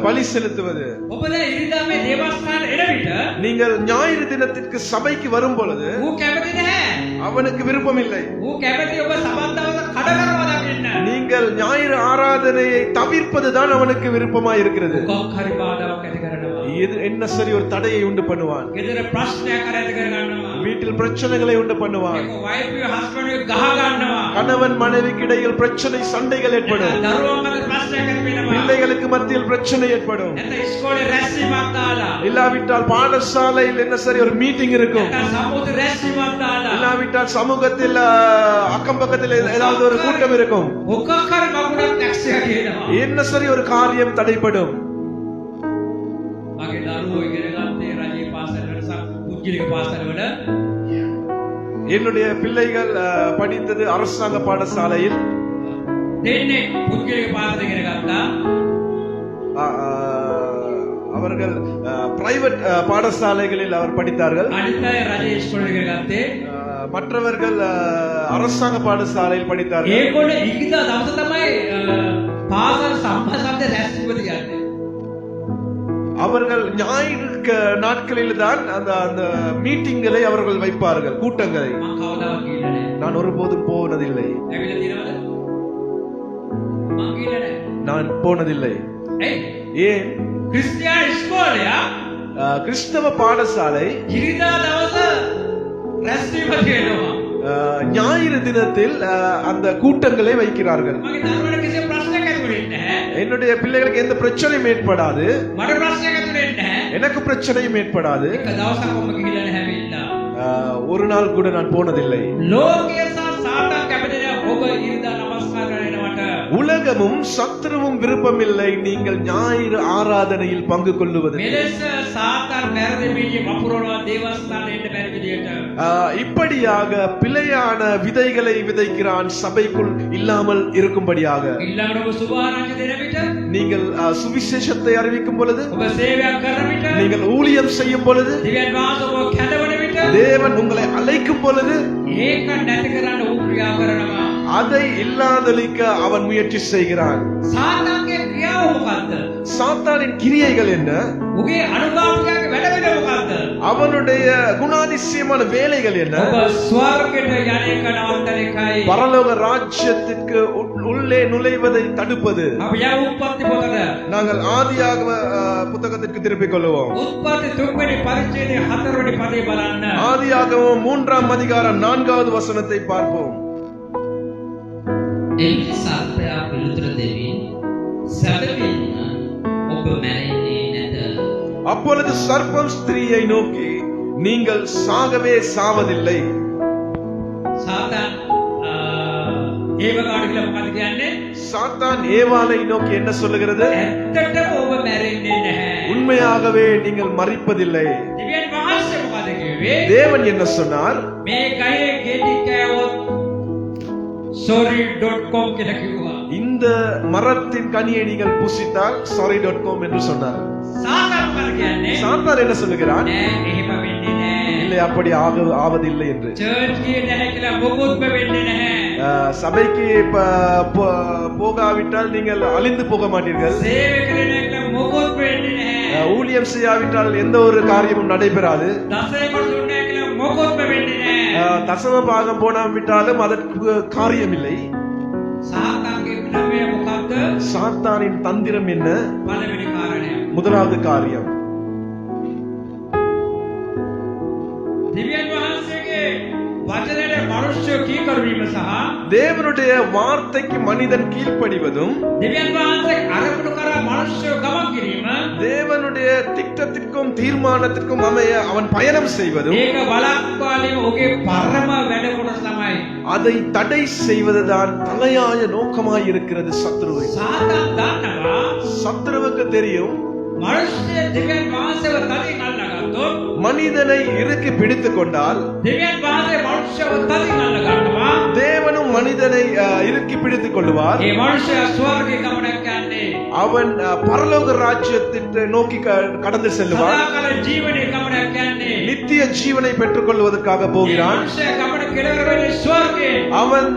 பலி செலுத்துவது. ඔබ දැන් ඉරිදා මේ දේවස්ථාන එන විට நீங்கள் ஞாயிறு தினத்திற்கு சபைக்கு வரும் பொழுது ඌ කැමති නැහැ. அவனுக்கு விருப்பம் இல்லை. ඌ කැමති ඔබ සබත් දවස කඩ කරනවා දකින්න. நீங்கள் ஞாயிறு ஆராதனையை தவிர்ப்பதுதான் அவனுக்கு விருப்பமாய் இருக்கிறது. මොකක් හරි බාධාවක් ඇති කරනවා. இது என்ன சரி ஒரு தடையை உண்டு பண்ணுவான். ගෙදර ප්‍රශ්නයක් හරි ඇති කර ගන්නවා. வீட்டில் பிரச்சனைகளை உண்டு பண்ணுவான். ඒක වයිෆ් හස්බන්ඩ් එක ගහ ගන්නවා. கணவன் மனைவிக்கு இடையில் பிரச்சனை சண்டைகள் ஏற்படும். දරුවෝ මත ප්‍රශ්නයක් ඇති වෙනවා. பிள்ளைகளுக்கு மத்தியில் பிரச்சனை ஏற்படும். නැත්නම් ඉස්කෝලේ රැස්වීමක් දාලා. இல்லாவிட்டால் பாடசாலையில் என்ன சரி ஒரு மீட்டிங் இருக்கும். නැත්නම් සමුද්‍ර රැස්වීමක් දාලා. இல்லாவிட்டால் சமூகத்தில் அக்கம் பக்கத்தில் ஏதாவது ஒரு கூட்டம் இருக்கும். මොකක් හරි මගුලක් නැක්ෂයා කියනවා. என்ன சரி ஒரு காரியம் தடைப்படும். මගේ දරුවෝ ඉගෙන ගත්තේ රජයේ පාසල් වල සහ පුද්ගලික පාසල් වල. என்னுடைய பிள்ளைகள் படித்தது அரசாங்க பாடசாலையில். දෙන්නේ පුද්ගලික පාසල් ඉගෙන ගත්තා. அவர்கள் பிரைவேட் பாடசாலைகளில் அவர் படித்தார்கள். අනිත් අය රජයේ ඉස්කෝලේ ඉගෙන ගත්තේ. மற்றவர்கள் அரசாங்க பாடசாலையில் படித்தார்கள். ඒගොල්ලෝ ඉරිදා දවස තමයි පාසල් සම්පසන්ද රැස්වීම තියන්නේ. அவர்கள் ஞாயிறு நாட்களில் தான் அந்த அந்த மீட்டிங்களை அவர்கள் வைப்பார்கள், கூட்டங்களை. මම කවදාවත් ගිහිල්ලා නැහැ. நான் ஒருபோதும் போனதில்லை. ඇවිල්ලා තියෙනවද? මම ගිහිල්ලා නැහැ. நான் போனதில்லை. ඇයි? ஏன்? ක්‍රිස්තියානි ඉස්කෝලේ கிறிஸ்தவ பாடசாலை ඉරිදා දවස රැස්වීම තියෙනවා. ஞாயிறு தினத்தில் அந்த கூட்டங்களை வைக்கிறார்கள். මගේ දරුවන්ට කිසිම ප්‍රශ්නයක් ඇති වෙන්නේ නැහැ. என்னுடைய பிள்ளைகளுக்கு எந்த பிரச்சனையும் ஏற்படாது. මට ප්‍රශ්නයක් ඇති වෙන්නේ නැහැ. எனக்கு பிரச்சனையும் ஏற்படாது. එක දවසක් මම ගිහිල්ලා නැහැ වෙන්න. ஒரு நாள் கூட நான் போனதில்லை. ලෝකයේ සහ සාතන් කැපෙන ඔබ ඉරිදා නමස්කාර කරනවට. உலகமும் சத்துருவும் விருப்பமில்லை நீங்கள் ஞாயிறு ஆராதனையில் பங்கு கொள்ளுவது. මෙලෙස සාතන් මැරෙමිදී වපුරනවා දේවස්ථානයේ ඉන්න බැරි විදියට. இப்படியாக பிழையான விதைகளை விதைக்கிறான் சபைக்குள் இல்லாமல் இருக்கும்படியாக. ඊළඟට ඔබ සුභාරංචි දෙන විට, நீங்கள் சுவிசேஷத்தை அறிவிக்கும் பொழுது, ඔබ සේවයක් කරන විට, நீங்கள் ஊழியம் செய்யும் பொழுது, දිව්‍යන් වහන්සේ ඔබ කැඳවන විට, தேவன் உங்களை அழைக்கும் பொழுது ඒක නැති කරන්න ඌ ක්‍රියා කරනවා. அதை இல்லாதொழிக்க அவன் முயற்சி செய்கிறான். සාතන්ගේ ක්‍රියාව මොකද්ද? சாத்தானின் கிரியைகள் என்ன? උගේ අනුගාමිකයාගේ වැඩ පිළිවෙල මොකද්ද? அவனுடைய குணாதிசயமான வேலைகள் என்ன? ඔබ ස්වර්ගයට යන එක නවත්තන එකයි. பரலோக ராஜ்யத்திற்கு உள்ளே நுழைவதை தடுப்பது. අපි යා උත්පත්ති පොතට. நாங்கள் ஆதியாகம புத்தகத்திற்கு திருப்பிக் கொள்வோம். උත්පත්ති 3 වෙනි පරිච්ඡේදයේ 4 වෙනි පදේ බලන්න. ஆதியாகமம் 3ஆம் அதிகாரம் 4வது வசனத்தை பார்ப்போம். එවිට සර්පයා පිළිතුරු දෙමින් සැබවින්ම ඔබ මැරෙන්නේ නැත. அப்பொழுது சர்ப்பம் ஸ்திரீயை நோக்கி நீங்கள் சாகவே சாவதில்லை. සාතන් ඒවකාට කියලා මොකද කියන්නේ? சாத்தான் ஏவாளை நோக்கி என்ன சொல்லுகிறது? ඇත්තටම ඔබ මැරෙන්නේ නැහැ. உண்மையாகவே நீங்கள் மரிப்பதில்லை. දිව්‍යන් වහන්සේ මොකද කිව්වේ? தேவன் என்ன சொன்னார்? මේ ගහේ ගෙඩි කෑවොත් sorry.com කියලා කිව්වා. இந்த மரத்தின் கனியை நீங்கள் புசித்தால் sorry.com என்று சொன்னார். සාතන් මොකද කියන්නේ? சாத்தான் என்ன சொல்லுகிறான்? නෑ එහෙම වෙන්නේ නැහැ. இல்லை அப்படி ஆவதில்லை என்று. චර්ච් ගියේ නැහැ කියලා මොකොත්ම වෙන්නේ නැහැ. சபைக்கு போகாவிட்டால் நீங்கள் அழிந்து போக மாட்டீர்கள். සේවය කරේ නැහැ කියලා මොකොත් වෙන්නේ නැහැ. ஊழியம் செய்யாவிட்டால் எந்த ஒரு காரியமும் நடைபெறாது. දසයකට දුන්නේ නැහැ කියලා මොකොත්ම වෙන්නේ නැහැ. தசம பாகம் போனாவிட்டாலும் அதற்கு காரியம் இல்லை. සාතාන්ගේ ක්‍රමය මොකක්ද? சாத்தானின் தந்திரம் என்ன? පළවෙනි කාරණය. முதலாவது காரியம், දෙවියන් වහන්සේගේ වචනයට මනුෂ්‍ය කීකරු වීම සහ தேவனுடைய வார்த்தைக்கு மனிதன் கீழ்ப்படிவதும், දෙවියන් වහන්සේ අරමුණු කරා මනුෂ්‍ය ගමන් කිරීම தேவனுடைய திட்டத்திற்கும் தீர்மானத்திற்கும் அமைய அவன் பயணம் செய்வதும், ඒක බලක්වාලීම ඔහුගේ පරම වැඩ කොටස තමයි. அதை தடை செய்வதுதான் தலையாய நோக்கமாய் இருக்கிறது சத்ருவை. සාතාන් දන්නවා சத்ருவுக்கு தெரியும், මනුෂ්‍ය දෙවියන් වහන්සේව තදින් අල්ලගත්තොත් மனிதனை இறுக்கி பிடித்துக் கொண்டால், දෙවියන් වහන්සේ මනුෂ්‍යව තදින් අල්ලගන්නවා. தேவனும் மனிதனை இறுக்கி பிடித்துக் கொள்வார். ඒ මනුෂ්‍යයා ස්වර්ගයේ ගමනක් යන්නේ. அவன் பரலோக ராஜ்யத்தை நோக்கி கடந்து செல்லுவான். සදාකාල ජීවනයේ ගමනක් යන්නේ. நித்திய ஜீவனை பெற்றுக் கொள்வதற்காக ඒ போகிறான். මනුෂ්‍යයා ගමන කෙලවර වෙන්නේ ස්වර්ගයේ. அவன்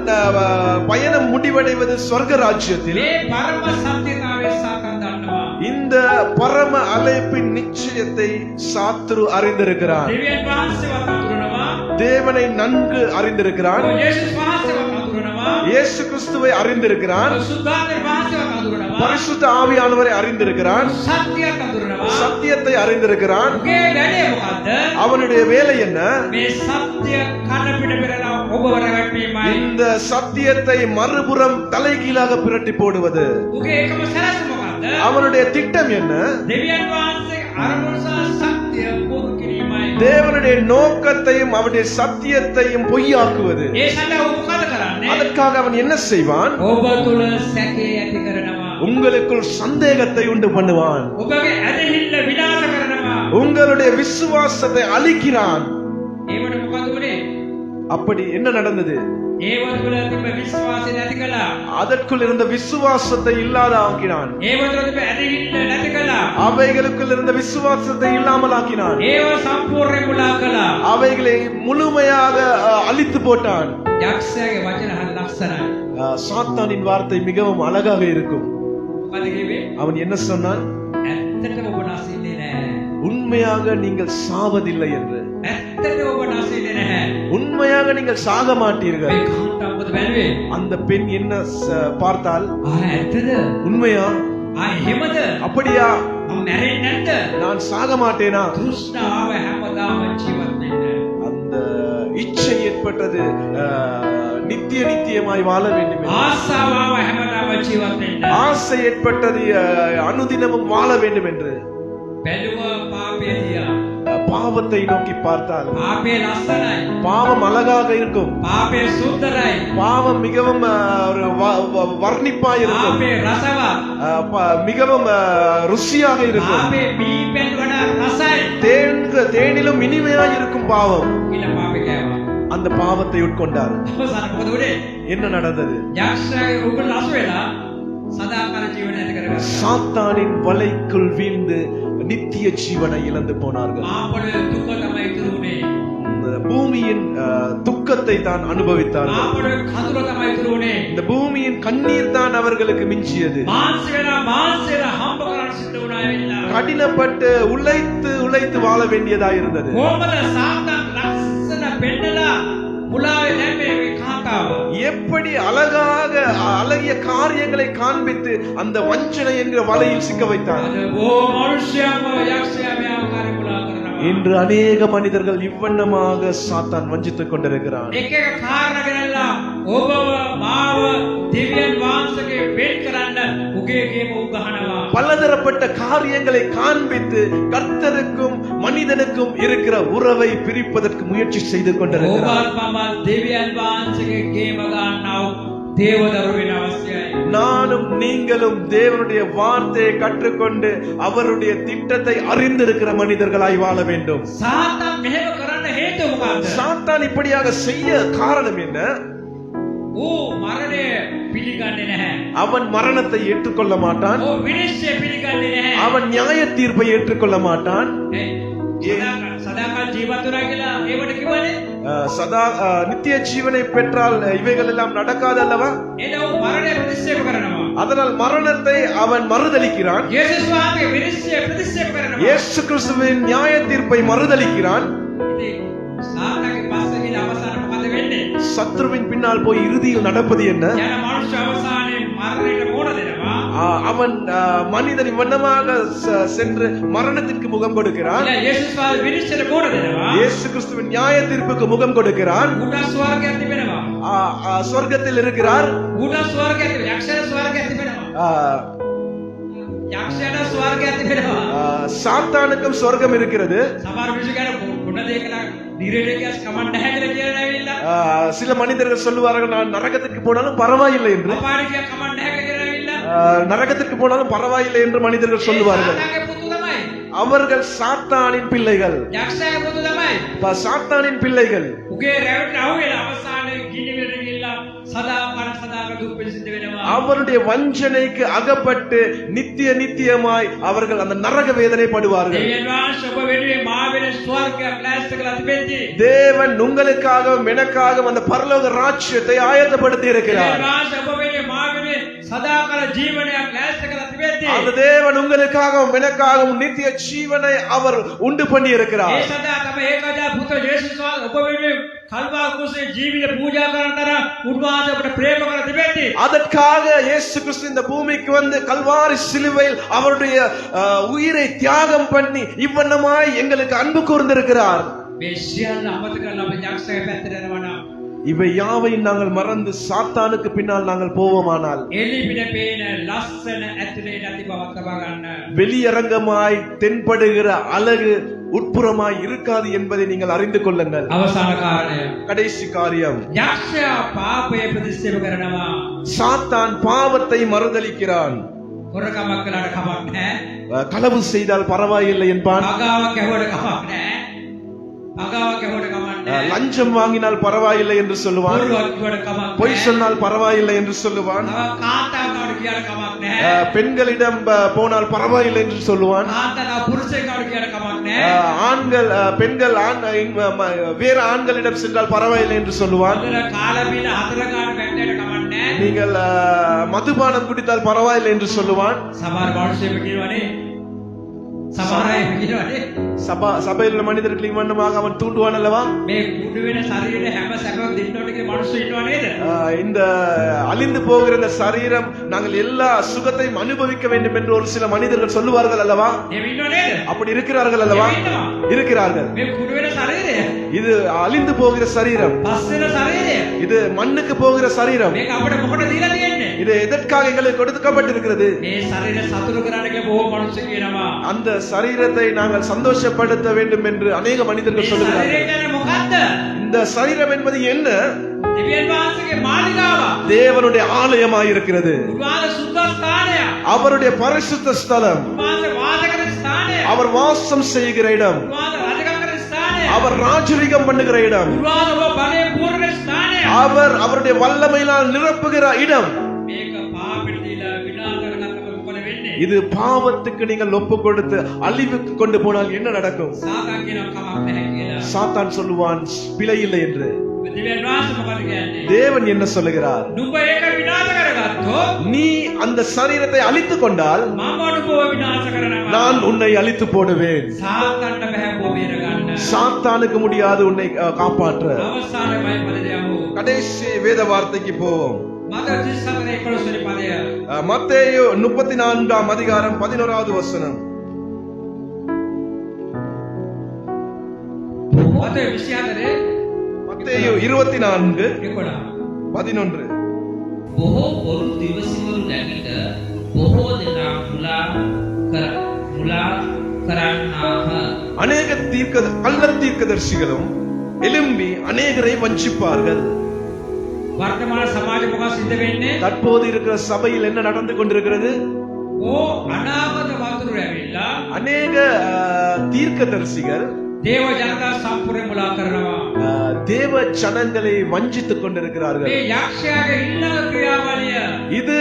பயணம் முடிவடைவது சொர்க்க ராஜ்யத்தில். මේ පරම සත්‍යතාවය සාතාන් දන්නවා. இந்த பரம அழைப்பின் நிச்சயத்தை சாத்ரு அறிந்திருக்கிறான். දෙවියන් වහන්සේව අඳුරනවා. தேவனை நன்கு அறிந்திருக்கிறான். යේසුස් වහන්සේව අඳුරනවා. இயேசு கிறிஸ்துவை அறிந்திருக்கிறான். සුද්ධාත්ම වහන්සේව අඳුරනවා. பரிசுத்த ஆவியானவரை அறிந்திருக்கிறான். සත්‍යයක් අඳුරනවා. சத்தியத்தை அறிந்திருக்கிறான். උගේ වැඩේ මොකද්ද? அவனுடைய வேலை என்ன? මේ සත්‍ය කන පිට පෙරලා ඔබව රැවටීමයි. இந்த சத்தியத்தை மறுபுறம் தலைகீழாக பிரட்டி போடுவது. උගේ එකම සැලැස්ම මොකද්ද? அவனுடைய திட்டம் என்ன? දෙවියන් වහන්සේ අරමුණ සහ සත්‍ය පුරු කිරීමයි. தேவனுடைய நோக்கத்தையும் அவனுடைய சத்தியத்தையும் பொய்யாக்குவது. ඒ සඳහා ඔබ මොකද කරන්නේ? அதற்காக அவன் என்ன செய்வான்? ඔබ තුල සැකේ ඇති කරනවා. உங்களுக்குள் சந்தேகத்தை உண்டு பண்ணுவான். ඔබගේ ඇදහිල්ල විනාශ කරනවා. உங்களுடைய விசுவாசத்தை அழிக்கிறான். ඒවට මොකද උනේ? அப்படி என்ன நடந்தது? ඒව තුල තිබෙන විශ්වාසය නැති කළා. அதற்குள் இருந்த விசுவாசத்தை இல்லாத ஆக்கினான். ඒව තුල තිබෙන ඇදහිල්ල නැති කළා. அவைகளுக்குள் இருந்த விசுவாசத்தை இல்லாமல் ஆக்கினான். ඒව සම්පූර්ණයෙන් මුලා කළා. அவைகளை முழுமையாக அழித்து போட்டான். යක්ෂයාගේ වචන හරි ලස්සනයි. சாத்தானின் வார்த்தை மிகவும் அழகாக இருக்கும். මොකද කිව්වේ? அவன் என்ன சொன்னான்? ඇත්තටම ඔබ නැසින්නේ නැහැ. உண்மையாக நீங்கள் சாவதில்லை என்று. ඇත්තටම ඔබ නැසින්නේ නැහැ. உண்மையாக நீங்கள் சாக மாட்டீர்கள். මේ කාන්තාව මොකද බැලුවේ? அந்த பெண் என்ன பார்த்தால், ඇත්තද? உண்மையா? එහෙමද? அப்படியா? මම මැරෙන්නේ නැද්ද? நான் சாக மாட்டேனா? තෘෂ්ණාව හැමදාම ජීවත් වෙන්න. அந்த இச்சை ஏற்பட்டது நித்திய நித்தியமாய் வாழ வேண்டும் என்று. ආසාව හැමදාම ජීවත් වෙන්න. ஆசை ஏற்பட்டது அனுதினமும் வாழ வேண்டும் என்று. බැලුව පාපේ දිහා. பாவத்தை நோக்கி பார்த்தால், පාපේ ලස්සනයි. பாவம் அழகாக இருக்கும். පාපේ සුන්දරයි. பாவம் மிகவும் ஒரு வர்ணிப்பாய் இருக்கும். පාපේ රසවත්. மிகவும் ருசியாக இருக்கும். පාපේ බීපෙන් වඩා රසයි. தேனிலும் இனிமையாய் இருக்கும் பாவம். ඊළ පාපේ කෑවා. அந்த பாவத்தை உட்கொண்டார். අවසාන මොකද උනේ? என்ன நடந்தது? යක්ෂයාගේ උගුල් අසු වෙලා සදාකාල ජීවනය ඇති කරගත්තා. சாத்தானின் வலைக்குள் வீழ்ந்து நித்திய ஜீவனை இழந்து போனார்கள். ආපඩ දුක තමයි ඉතුරු උනේ. இந்த பூமியின் துக்கத்தை தான் அனுபவித்தார்கள். ආපඩ කඳුල තමයි ඉතුරු උනේ. இந்த பூமியின் கண்ணீர் தான் அவர்களுக்கு மிஞ்சியது. මාංශේලා හම්බ කරන්න සිද්ධ වුණා වෙලා. கடினப்பட்டு உழைத்து உழைத்து வாழ வேண்டியதா இருந்தது. කොහොමද සාතාන් ලස්සන පෙන්නලා මුලාවේ නැමේ මේ කාන්තාව. எப்படி அழகாக அழகிய காரியங்களை காண்பித்து அந்த வஞ்சனை என்கிற வலையில் சிக்க வைத்தார். අද බොහෝ මනුෂ්‍යයන්ව යක්ෂයා මේ ආකාරයෙන් මුලා කරනවා. இன்று அநேக மனிதர்கள் இவ்வண்ணமாக சாத்தான் வஞ்சித்துக் கொண்டிருக்கிறான். එක එක කාරණා ගෙනල්ලා ඔබව මාව දෙවියන් වහන්සේගේ වෙන් කරන්න උගේගේම උගහනවා. பலதரப்பட்ட காரியங்களை காண்பித்து கர்த்தருக்கும் மனிதனுக்கும் இருக்கிற உறவை பிரிப்பதற்கு முயற்சி செய்து கொண்டிருக்கிறார். ඔබත් මම දෙවියන් වහන්සේගේ ගේම ගන්නව දේවදරු වෙන අවශ්‍යයි. நானும் நீங்களும் தேவனுடைய வார்த்தையை கற்றுக்கொண்டு அவருடைய திட்டத்தை அறிந்திருக்கிற மனிதர்களாய் வாழ வேண்டும். සාතාන් මෙහෙම කරන්න හේතුව මොකක්ද? சாத்தான் இப்படியாக செய்ய காரணம் என்ன? ඌ මරණය පිළිගන්නේ නැහැ. அவன் மரணத்தை ஏற்றுக்கொள்ள மாட்டான். ඌ විනිශ්චය පිළිගන්නේ නැහැ. அவன் நியாய தீர்ப்பை ஏற்றுக்கொள்ள மாட்டான். සදාකාල ජීවත් වෙනවා කියලා ඒවට කිව්වනේ. சதா நித்திய ஜீவனை பெற்றால் இவைகள் எல்லாம் நடக்காது அல்லவா? එද ඌ මරණය ප්‍රතික්ෂේප කරනවා. அதனால் மரணத்தை அவன் மறுதலிக்கிறான். යේසුස් වහන්සේ විනිශ්චය ප්‍රතික්ෂේප කරනවා. இயேசு கிறிஸ்துவின் நியாய தீர்ப்பை மறுதலிக்கிறான். ඉතින් සාතාන්ගේ පස්සේ ගිහින් අවසාන මොකද වෙන්නේ? சத்ருவின் பின்னால் போய் இறுதியில் நடப்பது என்ன? යන මනුෂ්‍ය අවසානයේ මරණයට මුහුණ දෙනවා. அவன் மனிதன் இவ்வண்ணமாக சென்று மரணத்திற்கு முகம் கொடுக்கிறான். ඊළඟ යේසුස් වහන්සේ විනිශ්චයට මුහුණ දෙනවා. இயேசு கிறிஸ்துவின் நியாய தீர்ப்புக்கு முகம் கொடுக்கிறான். උඩ ස්වර්ගයක් තිබෙනවා. சொர்க்கத்தில் இருக்கிறார். උඩ ස්වර්ගයක් තිබෙනවා. යක්ෂයන ස්වර්ගයක් තිබෙනවා. යක්ෂයන ස්වර්ගයක් තිබෙනවා. சாத்தானுக்கும் சொர்க்கம் இருக்கிறது. සමහර මිනිස්සු කියන මොන දෙයකලා නිරේඩකස් කමන්න නැහැ කියලා කියලා ඇවිල්ලා. சில மனிதர்கள் சொல்லுவார்கள் நான் நரகத்துக்கு போனாலும் பரவாயில்லை என்று. අපායට ගියා කමන්න නැහැ කියලා ඇවිල්ලා. நரகத்திற்கு போனாலும் பரவாயில்லை என்று மனிதர்கள் சொல்லுவார்கள். සාතාගේ පුතු තමයි. அவர்கள் சாத்தானின் பிள்ளைகள். යක්ෂයාගේ පුතු තමයි. சாத்தானின் பிள்ளைகள். උගේ රැවටට අහුවෙලා අවසානයේ ගිනිවිලට ගිහිල්ලා සදාකාල දුක් පිළිසිඳ වෙනවා. அவருடைய வஞ்சனைக்கு அகப்பட்டு நித்தியமாய் அவர்கள் அந்த நரக வேதனைப்படுவார்கள். දෙවියන් වහන්සේ ඔබ වෙනුවෙන් මා වෙන ස්වර්ගයක් ලෑස්ති කරලා තිබෙද්දී தேவன் உங்களுக்காகவும் எனக்காகவும் அந்த பரலோக ராஜ்யத்தை ஆயத்தப்படுத்தி இருக்கிறார். දෙවියන් වහන්සේ ඔබ වෙනුවෙන් මා වෙනුවෙන් සදාකාල ජීවනයක් ලෑස්ති කරලා තිබෙද්දී அந்த தேவன் உங்களுக்காகவும் எனக்காகவும் நித்திய ஜீவனை அவர் உண்டு பண்ணி இருக்கிறார். ඒ සදා තමයි ඒකදා පුත්‍ර යේසුස් වහන්සේ ඔබ වෙනුවෙන් කල්වාරි කුසේ ජීවිත පූජා කරන තරම් උන්වහන්සේ අපට ප්‍රේම කර තිබෙද්දී அதற்காக இயேசு கிறிஸ்து இந்த பூமிக்கு வந்து கல்வாரி சிலுவையில் அவருடைய உயிரை தியாகம் பண்ணி இவ்வண்ணமாய் எங்களுக்கு அன்பு கூர்ந்திருக்கிறார். මේ සියල්ල අමතක කරලා අපි යක්ෂයාගේ පැත්තට යනවා නම් இவை யாவையும் நாங்கள் மறந்து சாத்தானுக்கு பின்னால் நாங்கள் போவோமானால் එළිපිට පේන ලස්සන ඇතුලේ නැති බවක් තබා ගන්න. வெளியரங்கமாய் தென்படுகிற அழகு உட்புறமாய் இருக்காது என்பதை நீங்கள் அறிந்து கொள்ளுங்கள். අවසාන කාරණය கடைசி காரியம், යක්ෂයා පාපය ප්‍රතික්ෂේප කරනවා. சாத்தான் பாவத்தை மறுதலிக்கிறான். හොරකමක් කළාට කමක් නැහැ. களவு செய்தால் பரவாயில்லை என்பான். අගාවක් ඇහුවට කමක් නැහැ. අගාවක් ඇහුවට කමක් නැහැ. லஞ்சம் வாங்கினால் பரவாயில்லை என்று சொல்லுவான். බොරුවක් කිව්වට කමක් பொய் නැහැ. சொன்னால் பரவாயில்லை என்று சொல்லுவான். කාන්තාවකට කියාට කමක් නැහැ. பெண்களிடம் போனால் பரவாயில்லை என்று சொல்லுவான். කාන්තාව පුරුෂයෙකුට කියාට කමක් නැහැ. பெண்கள் வேற ஆண்களிடம் சென்றால் பரவாயில்லை என்று சொல்லுவான். හතර කාලා බීලා හතර ගාන වැටේට කමක් නැහැ. நீங்கள் மதுபானம் குடித்தால் பரவாயில்லை என்று சொல்லுவான். සමහර මිනිස්සු කියනවානේ. සමහර අය කියනවානේ. சபையில் உள்ள மனிதர்கள் இவ்வண்ணமாக அவன் தூண்டுவான் அல்லவா? මේ කුඩු වෙන ශරීරේ හැම සැපක් දෙන්නට කිය මිනිස්සු ඉන්නවා නේද? இந்த அழிந்து போகிற இந்த சரீரம் நாங்கள் எல்லா சுகத்தையும் அனுபவிக்க வேண்டும் என்று ஒரு சில மனிதர்கள் சொல்லுவார்கள் அல்லவா? එහෙම ඉන්නව නේද? அப்படி இருக்கிறார்கள் அல்லவா? இருக்கிறார்கள். මේ කුඩු වෙන ශරීරය. இது அழிந்து போகிற சரீரம். පස් වෙන ශරීරය. இது மண்ணுக்கு போகிற சரீரம். මේක අපිට මොකටද දීලා තියෙන්නේ? இது எதற்காக எங்களுக்கு கொடுக்கப்பட்டிருக்கிறது? මේ ශරීරය සතුටු කරන්න කියලා බොහෝ මිනිස්සු කියනවා. அந்த சரீரத்தை நாங்கள் சந்தோஷப்படுத்த வேண்டும் என்று அநேக மனிதர்கள் මේ சொல்லுகிறார்கள். ශරීරය කියන්නේ මොකද්ද? இந்த சரீரம் என்பது என்ன? දෙවියන් වහන්සේගේ මාලිගාව. தேவனுடைய ஆலயமாய் இருக்கிறது. උන්වහන්සේ සුද්ධ ස්ථානය. அவருடைய பரிசுத்த ஸ்தலம். උන්වහන්සේ වාස කරන ස්ථානය. அவர் வாசம் செய்கிற இடம். උන්වහන්සේ රජකම් කරන ස්ථානය. அவர் ராஜரிகம் பண்ணுகிற இடம். උන්වහන්සේ ඔබ බලයෙන් පූර්ණ ස්ථානය. அவர் அவருடைய வல்லமையினால் நிரப்புகிற இடம். මේක පාපෙට දීලා විනාශ කරගන්නකොට මොකද වෙන්නේ? இது பாவத்துக்கு நீங்கள் ஒப்பு கொடுத்து அழிவுக்கு கொண்டு போனால் என்ன நடக்கும்? සාතන් කියනවා කමක් නැහැ කියලා. சாத்தான் சொல்லுவான் பிழை இல்லை என்று. දෙවියන් වහන්සේ මොකද කියන්නේ? தேவன் என்ன சொல்லுகிறார்? නුඹ ඒක විනාශ කරගත්තොත් நீ அந்த சரீரத்தை அழித்து கொண்டால் මම ඔබව විනාශ කරනවා. நான் உன்னை அழித்து போடுவேன். සාතන්ට බෑ ඔබ බේරගන්න. சாத்தானுக்கு முடியாது உன்னை காப்பாற்ற. අවසානයේ පදයට යමු. கடைசி வேத வார்த்தைக்கு போவோம். මතක 34 11 වෙනි පදය. மத்தேயு 34ஆம் அதிகாரம் 11வது வசனம். මතක 24 மத்தேயு 24 11. 11. බොහෝ බොරු දිවසිවරු නැගිට බොහෝ දෙනා මුලා කරන්නාහ. அநேக கள்ள தீர்க்கதரிசிகளும் எழும்பி அநேகரை வஞ்சிப்பார்கள். වර්තමාන සමාජ මොකක්ද සිද්ධ වෙන්නේ? தற்போது இருக்கிற சபையில் என்ன நடந்து கொண்டிருக்கிறது? ඕ අනාගත වතුරු ඇවිල්ලා அநேக தீர்க்கதரிசிகள் දේව ජනතාව සම්පූර්ණ මුලා කරනවා. தேவ ஜனங்களை வஞ்சித்துக் கொண்டிருக்கிறார்கள். මේ යක්ෂයාගේ ඊළඟ ක්‍රියාවලිය இது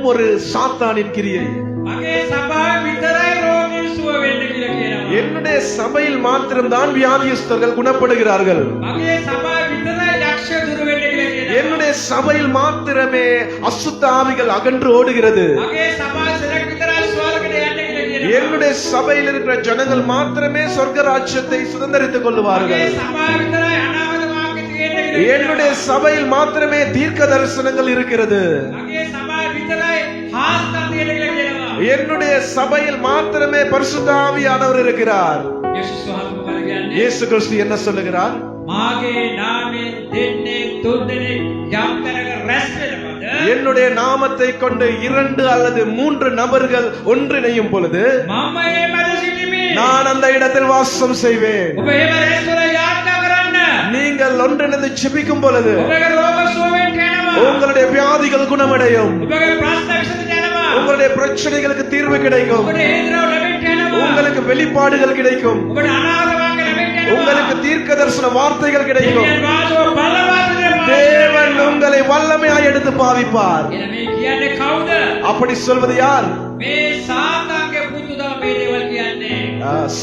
ஒரு சாத்தானின் கிரியை. මගේ සභාවේ විතරයි රෝගී සුව වෙන්න කියලා කියනවා. என்னுடைய சபையில் மாத்திரம்தான் வியாதியஸ்தர்கள் குணப்படுகிறார்கள். මගේ සභාවේ විතරයි යක්ෂය දුර වෙන්න කියලා කියනවා. என்னுடைய சபையில் மாத்திரமே அசுத்த ஆவிகள் அகன்று ஓடுகிறது. මගේ සභාවේ සරක් විතරයි ස්වර්ගයට යන්න කියලා කියනවා. என்னுடைய சபையில் இருக்கிற ஜனங்கள் மாத்திரமே சொர்க்க ராஜ்யத்தை சுதந்தரித்துக் මගේ கொள்ளுவார்கள். සභාවේ විතරයි අනාගත වාක්‍ය තියෙන්නේ என்னுடைய சபையில் மாத்திரமே தீர்க்க தரிசனங்கள் இருக்கிறது. මගේ සභාව විතරයි හාස්කම් තියෙන කියලා කියනවා. என்னுடைய சபையில் மாத்திரமே பரிசுத்த ஆவியானவர் இருக்கிறார். යේසුස් වහන්සේ මොකද කියන්නේ? இயேசு கிறிஸ்து என்ன சொல்லுகிறார்? මාගේ නාමයෙන් දෙන්නේ තුන් දෙනෙක් යම් තැනක රැස් වෙනවද? என்னுடைய நாமத்தை கொண்டு 2 அல்லது 3 நபர்கள் ஒன்றிணையும் பொழுது මම ඒ මැද සිටිමි. நான் அந்த இடத்தில் வாசம் செய்வேன். ඔබ එහෙම රැස් වෙලා යාත්‍රා කරන්න. நீங்கள் ஒன்றிணைந்து ஜெபிக்கும் பொழுது ඔබගේ රෝග සුවයෙන් යනවා. உங்களுடைய வியாதிகள் குணமடையும். ඔබගේ ප්‍රශ්න විසඳ යනවා. உங்களுடைய பிரச்சனைகளுக்கு தீர்வு கிடைக்கும். ඔබට හේතුව ලැබෙන්න යනවා. உங்களுக்கு வெளிப்பாடுகள் கிடைக்கும். ඔබට අනාගත වාක්‍ය ලැබෙන්න යනවා. உங்களுக்கு தீர்க்க தரிசன வார்த்தைகள் கிடைக்கும். දෙවියන් වාසව බලවාදනේ. தேவன் உங்களை வல்லமையாய் எடுத்து பாவிப்பார். එන මේ කියන්නේ කවුද? அப்படி சொல்வது யார்? මේ සාතාන්ගේ පුතු තමයි මේ දේවල් කියන්නේ.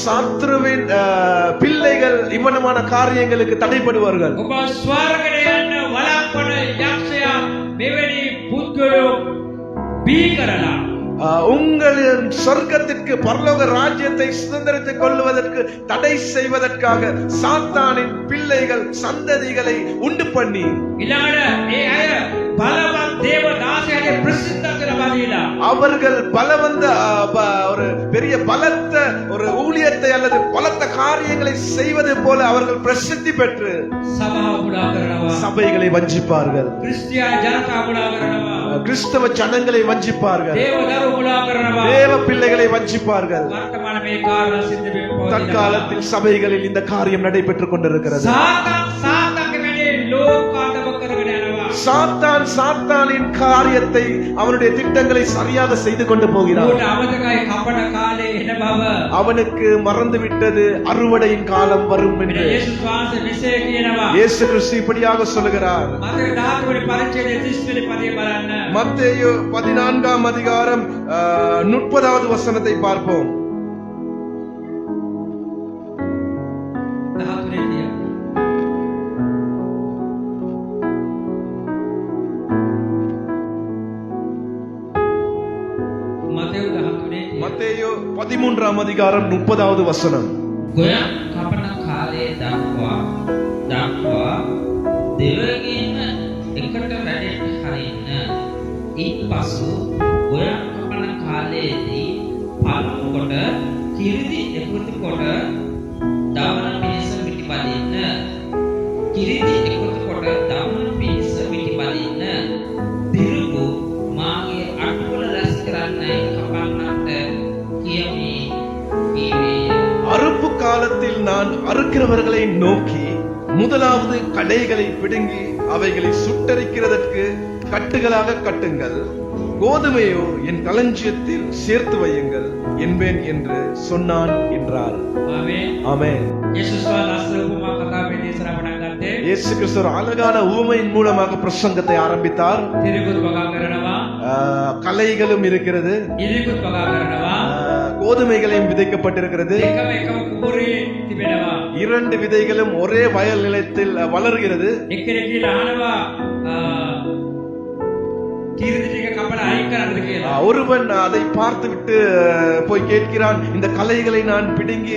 சத்ருவின் பிள்ளைகள் இவ்வனமான காரியங்களுக்கு தடைப்படுவார்கள். ඔබ ස්වර්ගයට යන්න වළක්වන යක්ෂයා මෙවැනි පුද්ගලයෝ බී කරලා உங்களின் சொர்க்கத்திற்கு பரலோக ராஜ்யத்தை சுதந்திரித்துக் கொள்வதற்கு தடை செய்வதற்காக சாத்தானின் பிள்ளைகள் சந்ததிகளை உண்டு பண்ணி ඊළඟට ඒ අය බලවත් දේව දාසයාගේ ප්‍රසිද්ධත්වයට බඳිලා அவர்கள் பலவந்த ஒரு பெரிய பலத்த ஒரு ஊழியத்தை அல்லது பலத்த காரியங்களை செய்வது போல அவர்கள் பிரசித்தி பெற்று සභාව පුඩා කරනවා. சபைகளை வஞ்சிப்பார்கள். ක්‍රිස්තියානි ජනතාව පුඩා කරනවා. கிறிஸ்தவ ஜனங்களை வஞ்சிப்பார்கள். දේවදරු පුඩා කරනවා. தேவ பிள்ளைகளை வஞ்சிப்பார்கள். වර්තමාන මේ කාරණා සිද්ධ වෙනවා. தற்காலத்தில் சபைகளில் இந்த காரியம் நடைபெற்றுக் கொண்டிருக்கிறது. சாத்தான்ගේ වැඩේ ලෝකාදම කරගෙන යනවා. சாத்தானின் காரியத்தை அவனுடைய திட்டங்களை சரியாக செய்து கொண்டு போகிறான். ඌට අමතකයි කපන කාලේ එන බව. அவனுக்கு மறந்து விட்டது அறுவடையின் காலம் வரும் என்று. යේසුස් වහන්සේ මෙසේ කියනවා. இயேசு கிறிஸ்து இப்படியாக சொல்லுகிறார். මතක 13 වෙනි පරිච්ඡේදයේ 30 වෙනි පදේ බලන්න. மத்தேயு 14ஆம் அதிகாரம் 30வது வசனத்தை பார்ப்போம். 13 තිය. මතෙව් 13 තිය. மத்தேயு 13ஆம் அதிகாரம் 30வது வசனம். ගොයම් කපන කාලයේ දක්වා දෙවගින් එකට වැඩෙන්න හරින්න. ඉන්පසු ගොයම් කපන කාලයේදී පළමු කොට කිරිදි එකතු කොට දවන පිණිස පිටිපදින්න. කිරිදි එකතු කොට දවන පිණිස පිටිපදින්න. දිරුකු මාගේ අටවල රැස් කරන්නයි කපන්නට කියමි කීවේය. அறுப்பு காலத்தில் நான் அறுக்கிறவர்களை நோக்கி முதலாவது கடைகளை பிடுங்கி அவைகளை சுட்டரிக்கிறதற்கு கட்டுகளாக கட்டுங்கள், கோதுமையோ என் களஞ்சியத்தில் சேர்த்து வையுங்கள் என்பேன் என்று சொன்னான் என்றார். ආමේන්. ஆமென். යේසුස් වහන්සේ උපමා කතාවේ දේශනා පටන් ගත්තේ. இயேசு கிறிஸ்து ஒரு அழகான ஊமையின் மூலமாக பிரசங்கத்தை ஆரம்பித்தார். තිරිකුත් වගා කරනවා. கலைகளும் இருக்கிறது, ඉරිකුත් වගා කරනවා. கோதுமைகளையும் விதைக்கப்பட்டிருக்கிறது. එකම කුඹුරේ තිබෙනවා. 2 விதைகளும் ஒரே வயல் நிலத்தில் வளர்கிறது. එක්කෙනෙක් කියලා අහනවා කීරිදි ටික කපලා අයින් කරන්නද කියලා. ஒருவன் அதை பார்த்துவிட்டு போய் கேட்கிறான், இந்த கலைகளை நான் பிடுங்கி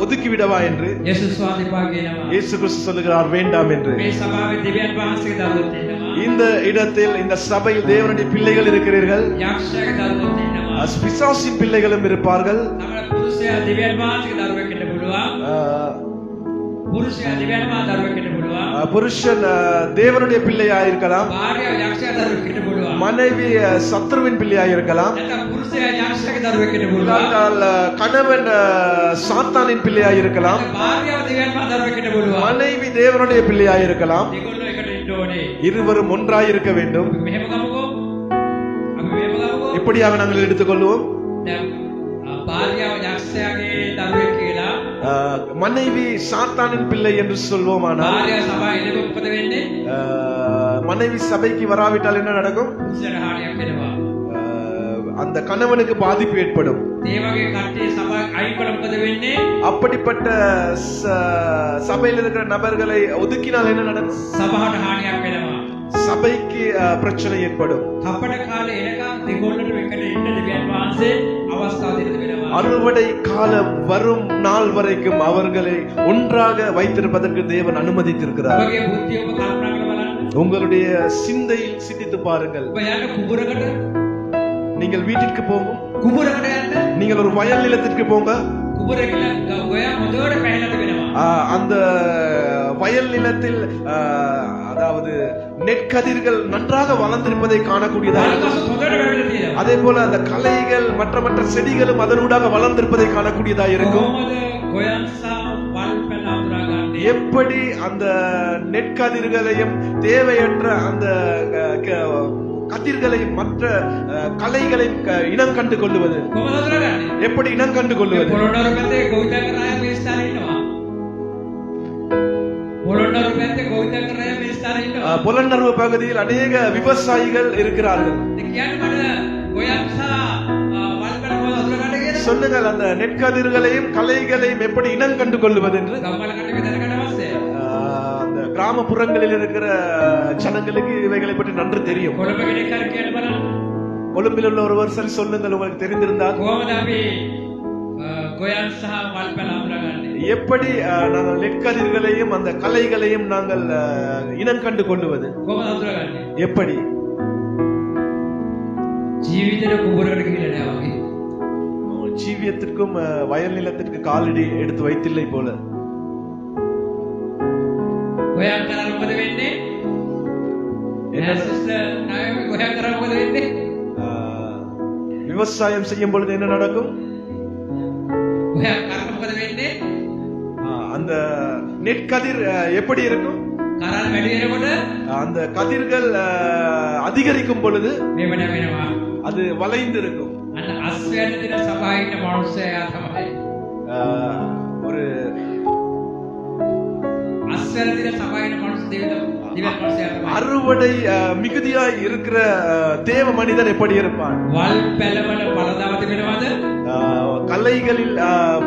ஒதுக்கி விடவா என்று. යේසුස් වහන්සේ පාගෙනවා. இயேசு கிறிஸ்து சொல்லுகிறார் வேண்டாம் என்று. මේ සභාවේ දෙවියන් වහන්සේගේ දරුවෝ ඉන්නවා. இந்த இடத்தில் இந்த சபையில் தேவனுடைய பிள்ளைகள் இருக்கிறீர்கள், යක්ෂයාගේ දරුවෝ ඉන්නවා. பிசாசின் பிள்ளைகளும் இருப்பார்கள். අපේ පුරුෂයා දෙවියන් වහන්සේගේ දරුවෙක් වෙන්න පුළුවන්. පුරුෂයා දෙවියන් වහන්සේ දරුවෙක් වෙන්න පුළුවන්. புருஷன் தேவனுடைய பிள்ளையா இருக்கலாம், භාර්යාව යක්ෂයා දරුවෙක් වෙන්න පුළුවන්. மனைவி சத்ருவின் பிள்ளையா இருக்கலாம், නැත්නම් පුරුෂයා යක්ෂයාගේ දරුවෙක් වෙන්න පුළුවන්. இல்லாவிட்டால் கணவன் சாத்தானின் பிள்ளையா இருக்கலாம், නැත්නම් භාර්යාව දෙවියන් වහන්සේ දරුවෙක් වෙන්න පුළුවන්. மனைவி தேவனுடைய பிள்ளையா இருக்கலாம். දෙකොල්ලෝ එකට ඉන්න ඕනේ. இருவரும் ஒன்றாய் இருக்க வேண்டும். අපි මෙහෙම ගමුකෝ. අපි මෙහෙම ගමුකෝ. இப்படியாக நாங்கள் எடுத்துக்கொள்வோம். දැන් භාර්යාව යක්ෂයාගේ දරුවෙක් කියලා மனைவி சாத்தானின் பிள்ளை என்று சொல்வோமானால், භාර්යාව සභාවේ ඉන්නකොට මොකද වෙන්නේ? மனைவி சபைக்கு வராவிட்டால் என்ன நடக்கும்? පුරුෂයාට හානියක් වෙනවා. அந்த கணவனுக்கு பாதிப்பு ஏற்படும். ඒ වගේ කට්ටිය සභාවේ අයින් කළා මොකද වෙන්නේ? அப்படிப்பட்ட சபையில் இருக்கிற நபர்களை ஒதுக்கினால் என்ன நடக்கும்? සභාවට හානියක් වෙනවා. சபைக்கு பிரச்சனை ஏற்படும். කපන කාලේ එනකම් දෙකොල්ලට එකට ඉන්න දෙවියන් වහන්සේ අවස්ථාවක් අවස්ථාව දෙන්න වෙනවා. அறுவடை காலம் வரும் நாள் வரைக்கும் அவர்களை ஒன்றாக வைத்திருப்பதற்கு தேவன் அனுமதித்திருக்கிறார். ඔබගේ බුද්ධිය ඔබ කල්පනා කරලා බලන්න. உங்களுடைய சிந்தையில் சிந்தித்து பாருங்கள். ඔබ යන කුඹරකට நீங்கள் வீட்டிற்கு போங்க, කුඹරකට යන්න நீங்கள் ஒரு வயல் நிலத்திற்கு போங்க. කුඹර කියලා ගොයා හොඳට පැහැලා තිබෙනවා. அந்த வயல் நிலத்தில் அதாவது நெற்கதிர்கள் நன்றாக வளர்ந்திருப்பதை காணக்கூடியதாக இருக்கும். වල්කස හොඳට වැවිලා තියෙනවා. அதே போல அந்த களைகள் மற்ற செடிகளும் அதனூடாக வளர்ந்திருப்பதை காணக்கூடியதாக இருக்கும். කොහොමද ගොයන් සහ වල් පැල අඳුරාගන්නේ? எப்படி அந்த நெற்கதிர்களையும் தேவையற்ற அந்த கதிர்களையும் மற்ற களைகளையும் இனம் கண்டு கொள்ளுவது? කොහොමද අඳුරාගන්නේ? எப்படி இனம் கண்டு கொள்ளுவது? පොළොන්නරු පැත්තේ ගොවිතැන් කරන අය මේ ස්ථානේ ඉන්නවා. පොළොන්නරු පැත්තේ ගොවිතැන් කරන අය මේ ස්ථානේ ඉන්නවා. புலனர்வு பகுதியில் அநேக விவசாயிகள் இருக்கிறார்கள். ඒ කියන්නේ මට ගොයන් සහ වල් පැල කොහොමද අඳුරාගන්නේ කියලා? சொல்லுங்கள், அந்த நெற்கதிர்களையும் களைகளையும் எப்படி இனம் கண்டு கொள்ளுவது என்று. ගම්වල කට්ටිය දැනගන්න අවශ්‍යයි. அந்த கிராமப்புறங்களில் இருக்கிற ஜனங்களுக்கு இவைகளை பற்றி நன்கு தெரியும். කොළඹ කෙනෙක් හරි කියන්න බලන්න. கொழும்பில் உள்ள ஒருவர் சரி சொல்லுங்கள், உங்களுக்கு தெரிந்திருந்தால். කොහොමද අපි ගොයන් සහ වල් පැල අඳුරාගන්නේ? எப்படி நாங்கள் நெற்கதிர்களையும் அந்த களைகளையும் நாங்கள் இனம் கண்டு கொள்ளுவது? කොහොමද අඳුරාගන්නේ? எப்படி? ජීවිතේ කුඹරකට ගිහිල්ලා නෑ වගේ. ஜீவியத்திற்கும் வயல் நிலத்திற்கு காலடி எடுத்து வைத்தில்லை போல. ගොයන් කරා මොකද වෙන්නේ? සිස්ටර් නායක ගොයන් කරා මොකද වෙන්නේ? விவசாயம் செய்யும் பொழுது என்ன நடக்கும்? ගොයන් කරා මොකද වෙන්නේ? அந்த நெற்கதிர் எப்படி இருக்கும்? කරාල වැඩි වෙනකොට அந்த கதிர்கள் அதிகரிக்கும் பொழுது මේව වෙනවා. அது வளைந்து இருக்கும். අන්න අස්වැන්න දින සභාවේ ඉන්න මනුස්සයා තමයි. ஒரு අස්වැන්න දින සභාවේ ඉන්න මනුස්ස දිවන මනුස්සයා තමයි. அறுவடை மிகுதியாய் இருக்கிற தேவ மனிதன் எப்படி இருப்பான்? වල් පැලවල පළදාව තිබෙනවද? கலைகளில்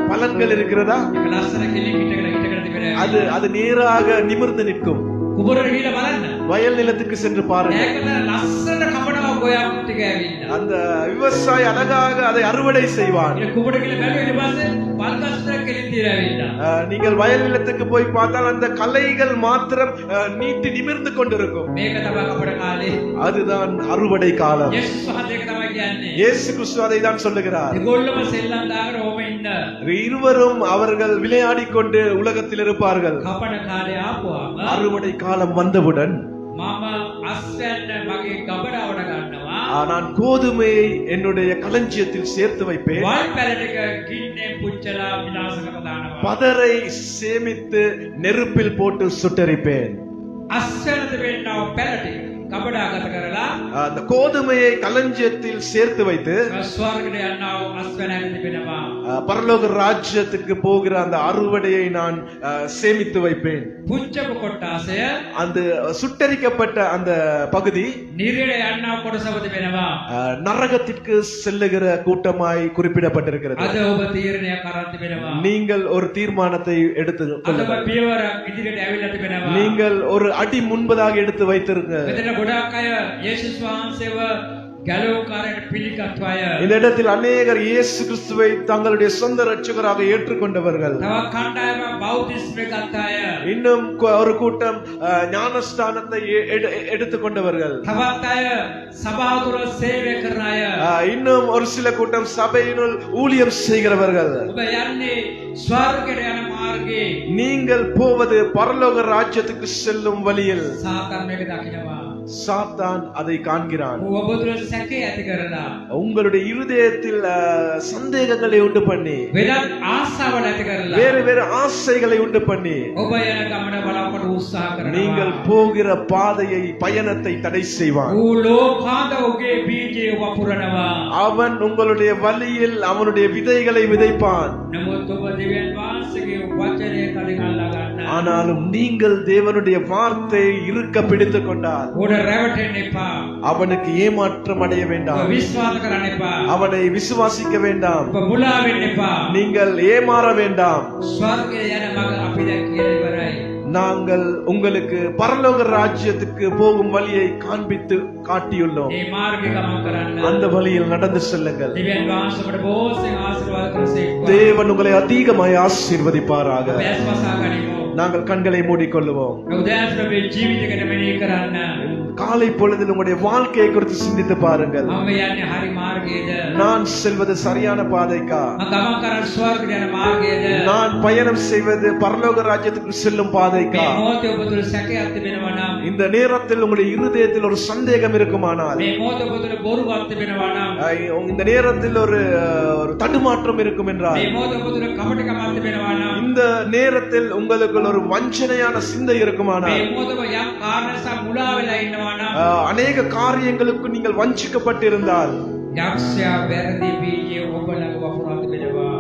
பலன்கள் இருக்கிறதா? ඒක ලස්සන කෙලින් හිටගෙන තිබෙනවා. அது நேராக நிமிர்ந்து நிற்கும். කුඹරට ගිහිල්ලා බලන්න. வயல் நிலத்துக்கு சென்று பாருங்கள். ඒකද ලස්සන කපනවා ගොයම් ටික ඇවිල්ලා. அந்த விவசாயி அழகாக அதை அறுவடை செய்வான். ඒ කුඹරට ගිහිල්ලා බැලුවා ඊට පස්සේ වල් ගස්තර කෙලින් තියලා ඇවිල්ලා. நீங்கள் வயல் நிலத்துக்கு போய் பார்த்தால் அந்த கலைகள் மாத்திரம் நீட்டி நிமிர்ந்து கொண்டிருக்கும். මේක තමයි අපේ කාලේ. அதுதான் அறுவடை காலம். යේසුස් වහන්සේ ඒක තමයි කියන්නේ. இயேசு கிறிஸ்து அதை தான் சொல்லுகிறார். ඒගොල්ලොම සෙල්ලම් දාගෙන ඕම ඉන්න. இருவரும் அவர்கள் விளையாடிக் கொண்டு உலகத்தில் இருப்பார்கள். කපන කාලේ ආපුවාම அறுவடை காலம் வந்தவுடன் මම අස්වැන්න මගේ ගබඩාවට ගන්නවා. நான் கோதுமையை என்னுடைய களஞ்சியத்தில் சேர்த்து வைப்பேன். වල් පැල ටික ගින්නේ පුච්චලා විනාශ කර දානවා. பதரை சேமித்து நெருப்பில் போட்டு சுட்டெரிப்பேன். අස්වැන්න දෙන්නව පැල ටික ගබඩාගත කරලා அந்த கோதுமையை களஞ்சியத்தில் சேர்த்து வைத்து ස්වර්ගයට යන්නව අස්වැන්න හැද තිබෙනවා. பரலோக ராஜ்யத்துக்கு போகிற அந்த அறுவடையை நான் சேமித்து வைப்பேன். පුච්චපු කොටාසය அந்த சுட்டெரிக்கப்பட்ட அந்த பகுதி නිරයට යන්නව කොටසව තිබෙනවා. நரகத்திற்கு செல்லுகிற கூட்டமாய் குறிப்பிடப்பட்டிருக்கிறது. අද ඔබ තීරණයක් අරන් තිබෙනවා. நீங்கள் ஒரு தீர்மானத்தை எடுத்து අද ඔබ கொள்ளுங்கள். පියවරක් ඉදිරියට ඇවිල්ලා තිබෙනවා. நீங்கள் ஒரு அடி முன்பதாக எடுத்து வைத்திருங்க. මෙතන ගොඩාක් අය යේසුස් වහන්සේව ගැලවුම්කාරයට පිළිගත් අය. இந்த இடத்தில் அநேகர் இயேசு கிறிஸ்துவை தங்களுடைய சொந்த இரட்சகராக ஏற்றுக்கொண்டவர்கள். තවත් කණ්ඩායමක් බෞද්ධිස්මේ ගත්ත අය. இன்னும் ஒரு கூட்டம் ஞானஸ்தானத்தை எடுத்துக்கொண்டவர்கள். තවත් අය සභාව තුළ සේවය කරන අය. இன்னும் ஒரு சில கூட்டம் சபையினுள் ஊழியம் செய்கிறவர்கள். ඔබ යන්නේ ස්වර්ගයට යන මාර්ගයේ. நீங்கள் போவது பரலோக ராஜ்யத்துக்கு செல்லும் வழியில் සාතන් මේක දකිනවා. சாத்தான் அதை காண்கிறான். ඔබ තුළ සැකේ ඇති කරලා உங்களுடைய இருதயத்தில் சந்தேகங்களை உண்டு பண்ணி වෙනත් ආශාවල් ඇති කරලා வேறு வேறு ஆசைகளை உண்டு பண்ணி ඔබ යන ගමන බලාපොරොත්තු උත්සාහ කරනවා. நீங்கள் போகிற பாதையை பயணத்தை தடை செய்வான். ඌ ලෝකාද ඔගේ බීජය වපුරනවා. அவன் உங்களுடைய வழியில் அவனுடைய விதைகளை விதைப்பான். නමුත් ඔබ දෙවියන් වහන්සේගේ වචනය කලින් අල්ලා ගන්න. ஆனாலும் நீங்கள் தேவனுடைய வார்த்தை இருக்க பிடித்துக் கொண்டால் උඩ රැවටෙන්න එපා. அவனுக்கு ஏமாற்றம் அடைய ඔබ வேண்டாம். විශ්වාස කරන්න එපා. அவனை விசுவாசிக்க வேண்டாம். ඔබ මුලා වෙන්න එපා. நீங்கள் ஏமாற வேண்டாம். ස්වර්ගයේ යන මඟ අපි දැන් කියලා ඉවරයි. நாங்கள் உங்களுக்கு பரலோக ராஜ்யத்துக்கு போகும் வழியை காட்டியுள்ளோம். මේ මාර්ගය ගමන් කරන්න. அந்த வழியில் நடந்து செல்லுங்கள். දෙවියන් වහන්සේ අපට බොහෝසෙන් ආශිර්වාද කරසේක්වා. தேவன் உங்களை அதிகமாய் ஆசீர்வதிப்பாராக. අපි ඇස් වසා ගනිමු. நாங்கள் கண்களை மூடிக்கொள்வோம். උදෑසන මේ ජීවිතය ගැන මෙනෙහි කරන්න. காலை பொழுதில் உங்களுடைய வாழ்க்கையை குறித்து சிந்தித்து பாருங்கள். මම යන්නේ හරි මාර්ගයේද? நான் செல்வது சரியான பாதைக்கா? මම ගමන් කරන්නේ ස්වර්ගයට යන මාර්ගයේද? நான் பயணம் செய்வது பரலோக ராஜ்யத்துக்கு செல்லும் பாதைக்கா? මේ මොහොතේ ඔබ තුළ සැකයක් තිබෙනවා නම්, இந்த நேரத்தில் உங்களுடைய இருதயத்தில் ஒரு சந்தேகம் இருக்குமானால், මේ මොහොතේ ඔබ තුළ බොරුවක් තිබෙනවා නම්, இந்த நேரத்தில் ஒரு தடுமாற்றம் இருக்கும் என்றால், මේ මොහොතේ ඔබ තුළ කපටකමක් තිබෙනවා නම්, இந்த நேரத்தில் உங்களுக்கு ஒரு வஞ்சனையான சிந்தை මේ இருக்குமானால், මොහොතේ ඔබ යම් කාරණා මුලා වෙලා ඉන්නවා නම්, அநேக காரியங்களுக்கு நீங்கள் வஞ்சிக்கப்பட்டிருந்தால், යක්ෂයා වැරදි බීජය ඔබ ළඟ වපුරා තිබෙනවා.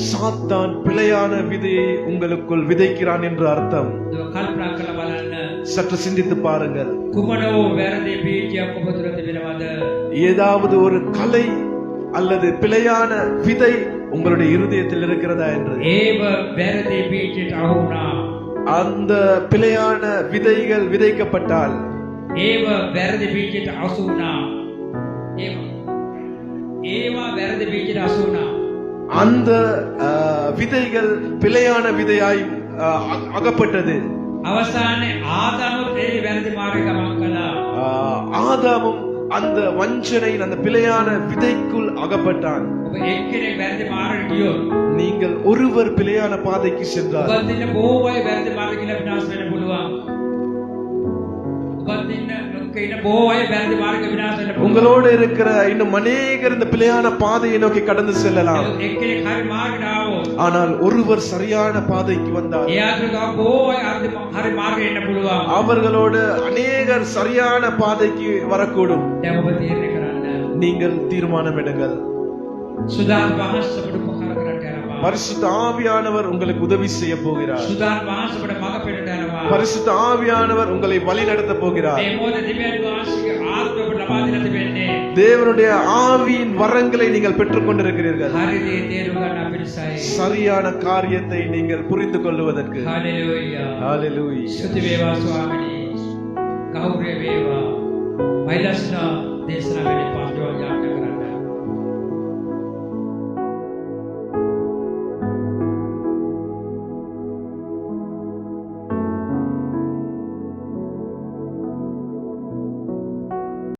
சாத்தான் பிழையான விதையை உங்களுக்குள் விதைக்கிறான் என்று அர்த்தம். ඒක කල්පනා කරලා බලන්න. சற்று சிந்தித்து பாருங்கள். කුමනෝ වැරදි බීජයක් ඔබ තුළ තිබෙනවද? ஏதாவது ஒரு கலை அல்லது பிழையான விதை உங்களுடைய இருதயத்தில் இருக்கிறதா என்று. ඒව වැරදි බීජයට අහු වුණා. அந்த பிழையான விதைகள் விதைக்கப்பட்டால், ඒව වැරදි බීජයට අසු වුණා. ඒවා වැරදි බීජයට අසු වුණා. அந்த விதைகள் பிழையான விதையாய் அகப்பட்டது. අවසානයේ ආදාමුත් ඒ වැරදි මාර්ගය ගමන් කළා. ஆதாமும் அந்த வஞ்சனையின் அந்த பிழையான விதைக்குள் அகப்பட்டான். ඔබ එක්කෙනෙක් වැරදි මාර්ගයට ගියොත්, நீங்கள் ஒருவர் பிழையான பாதைக்கு சென்றால், ඔබත් ඉන්න බොහෝ අය වැරදි මාර්ගයට ගිහිල්ලා විනාශ වෙන්න පුළුවන්. ඔබත් ඉන්න ලෝකේ ඉන්න බොහෝ අය වැරදි මාර්ගයට විනාශ වෙන්න පුළුවන්. உங்களோடு இருக்கிற இன்னும் அநேகர் இந்த பிழையான பாதையை நோக்கி கடந்து செல்லலாம். එක්කෙනෙක් හරි මාර්ගයට ආවොත්, ஆனால் ஒருவர் சரியான பாதைக்கு வந்தார், ඒ අතර තව බොහෝ අය හරි මාර්ගයට එන්න පුළුවන්. அவர்களோடு அநேகர் சரியான பாதைக்கு வரக்கூடும். දැන් ඔබ තීරණය කරන්න. நீங்கள் தீர்மானம் எடுங்கள். සුදාන් වහන්සේ අපට උපකාර කරන්න යනවා. பரிசுத்த ஆவியானவர் உங்களுக்கு உதவி செய்ய போகிறார். සුදාන් වහන්සේ අපට මඟ පෙන්නට යනවා. பரிசுத்த ஆவியானவர் உங்களை வழி நடத்த போகிறார். මේ මොහොතේ දෙවියන් වහන්සේගේ ආත්මය ඔබට ලබා දෙලා තිබෙන්නේ. தேவனுடைய ஆவியின் வரங்களை நீங்கள் பெற்றுக் கொண்டிருக்கிறீர்கள். හරි දේ තේරුම් ගන්න අපිරිසයි. சரியான காரியத்தை நீங்கள் புரிந்து கொள்வதற்கு. හalleluya. ஹalleluya. ස්තුති වේවා ස්වාමීනි. ගෞරව වේවා. වෛලස්නා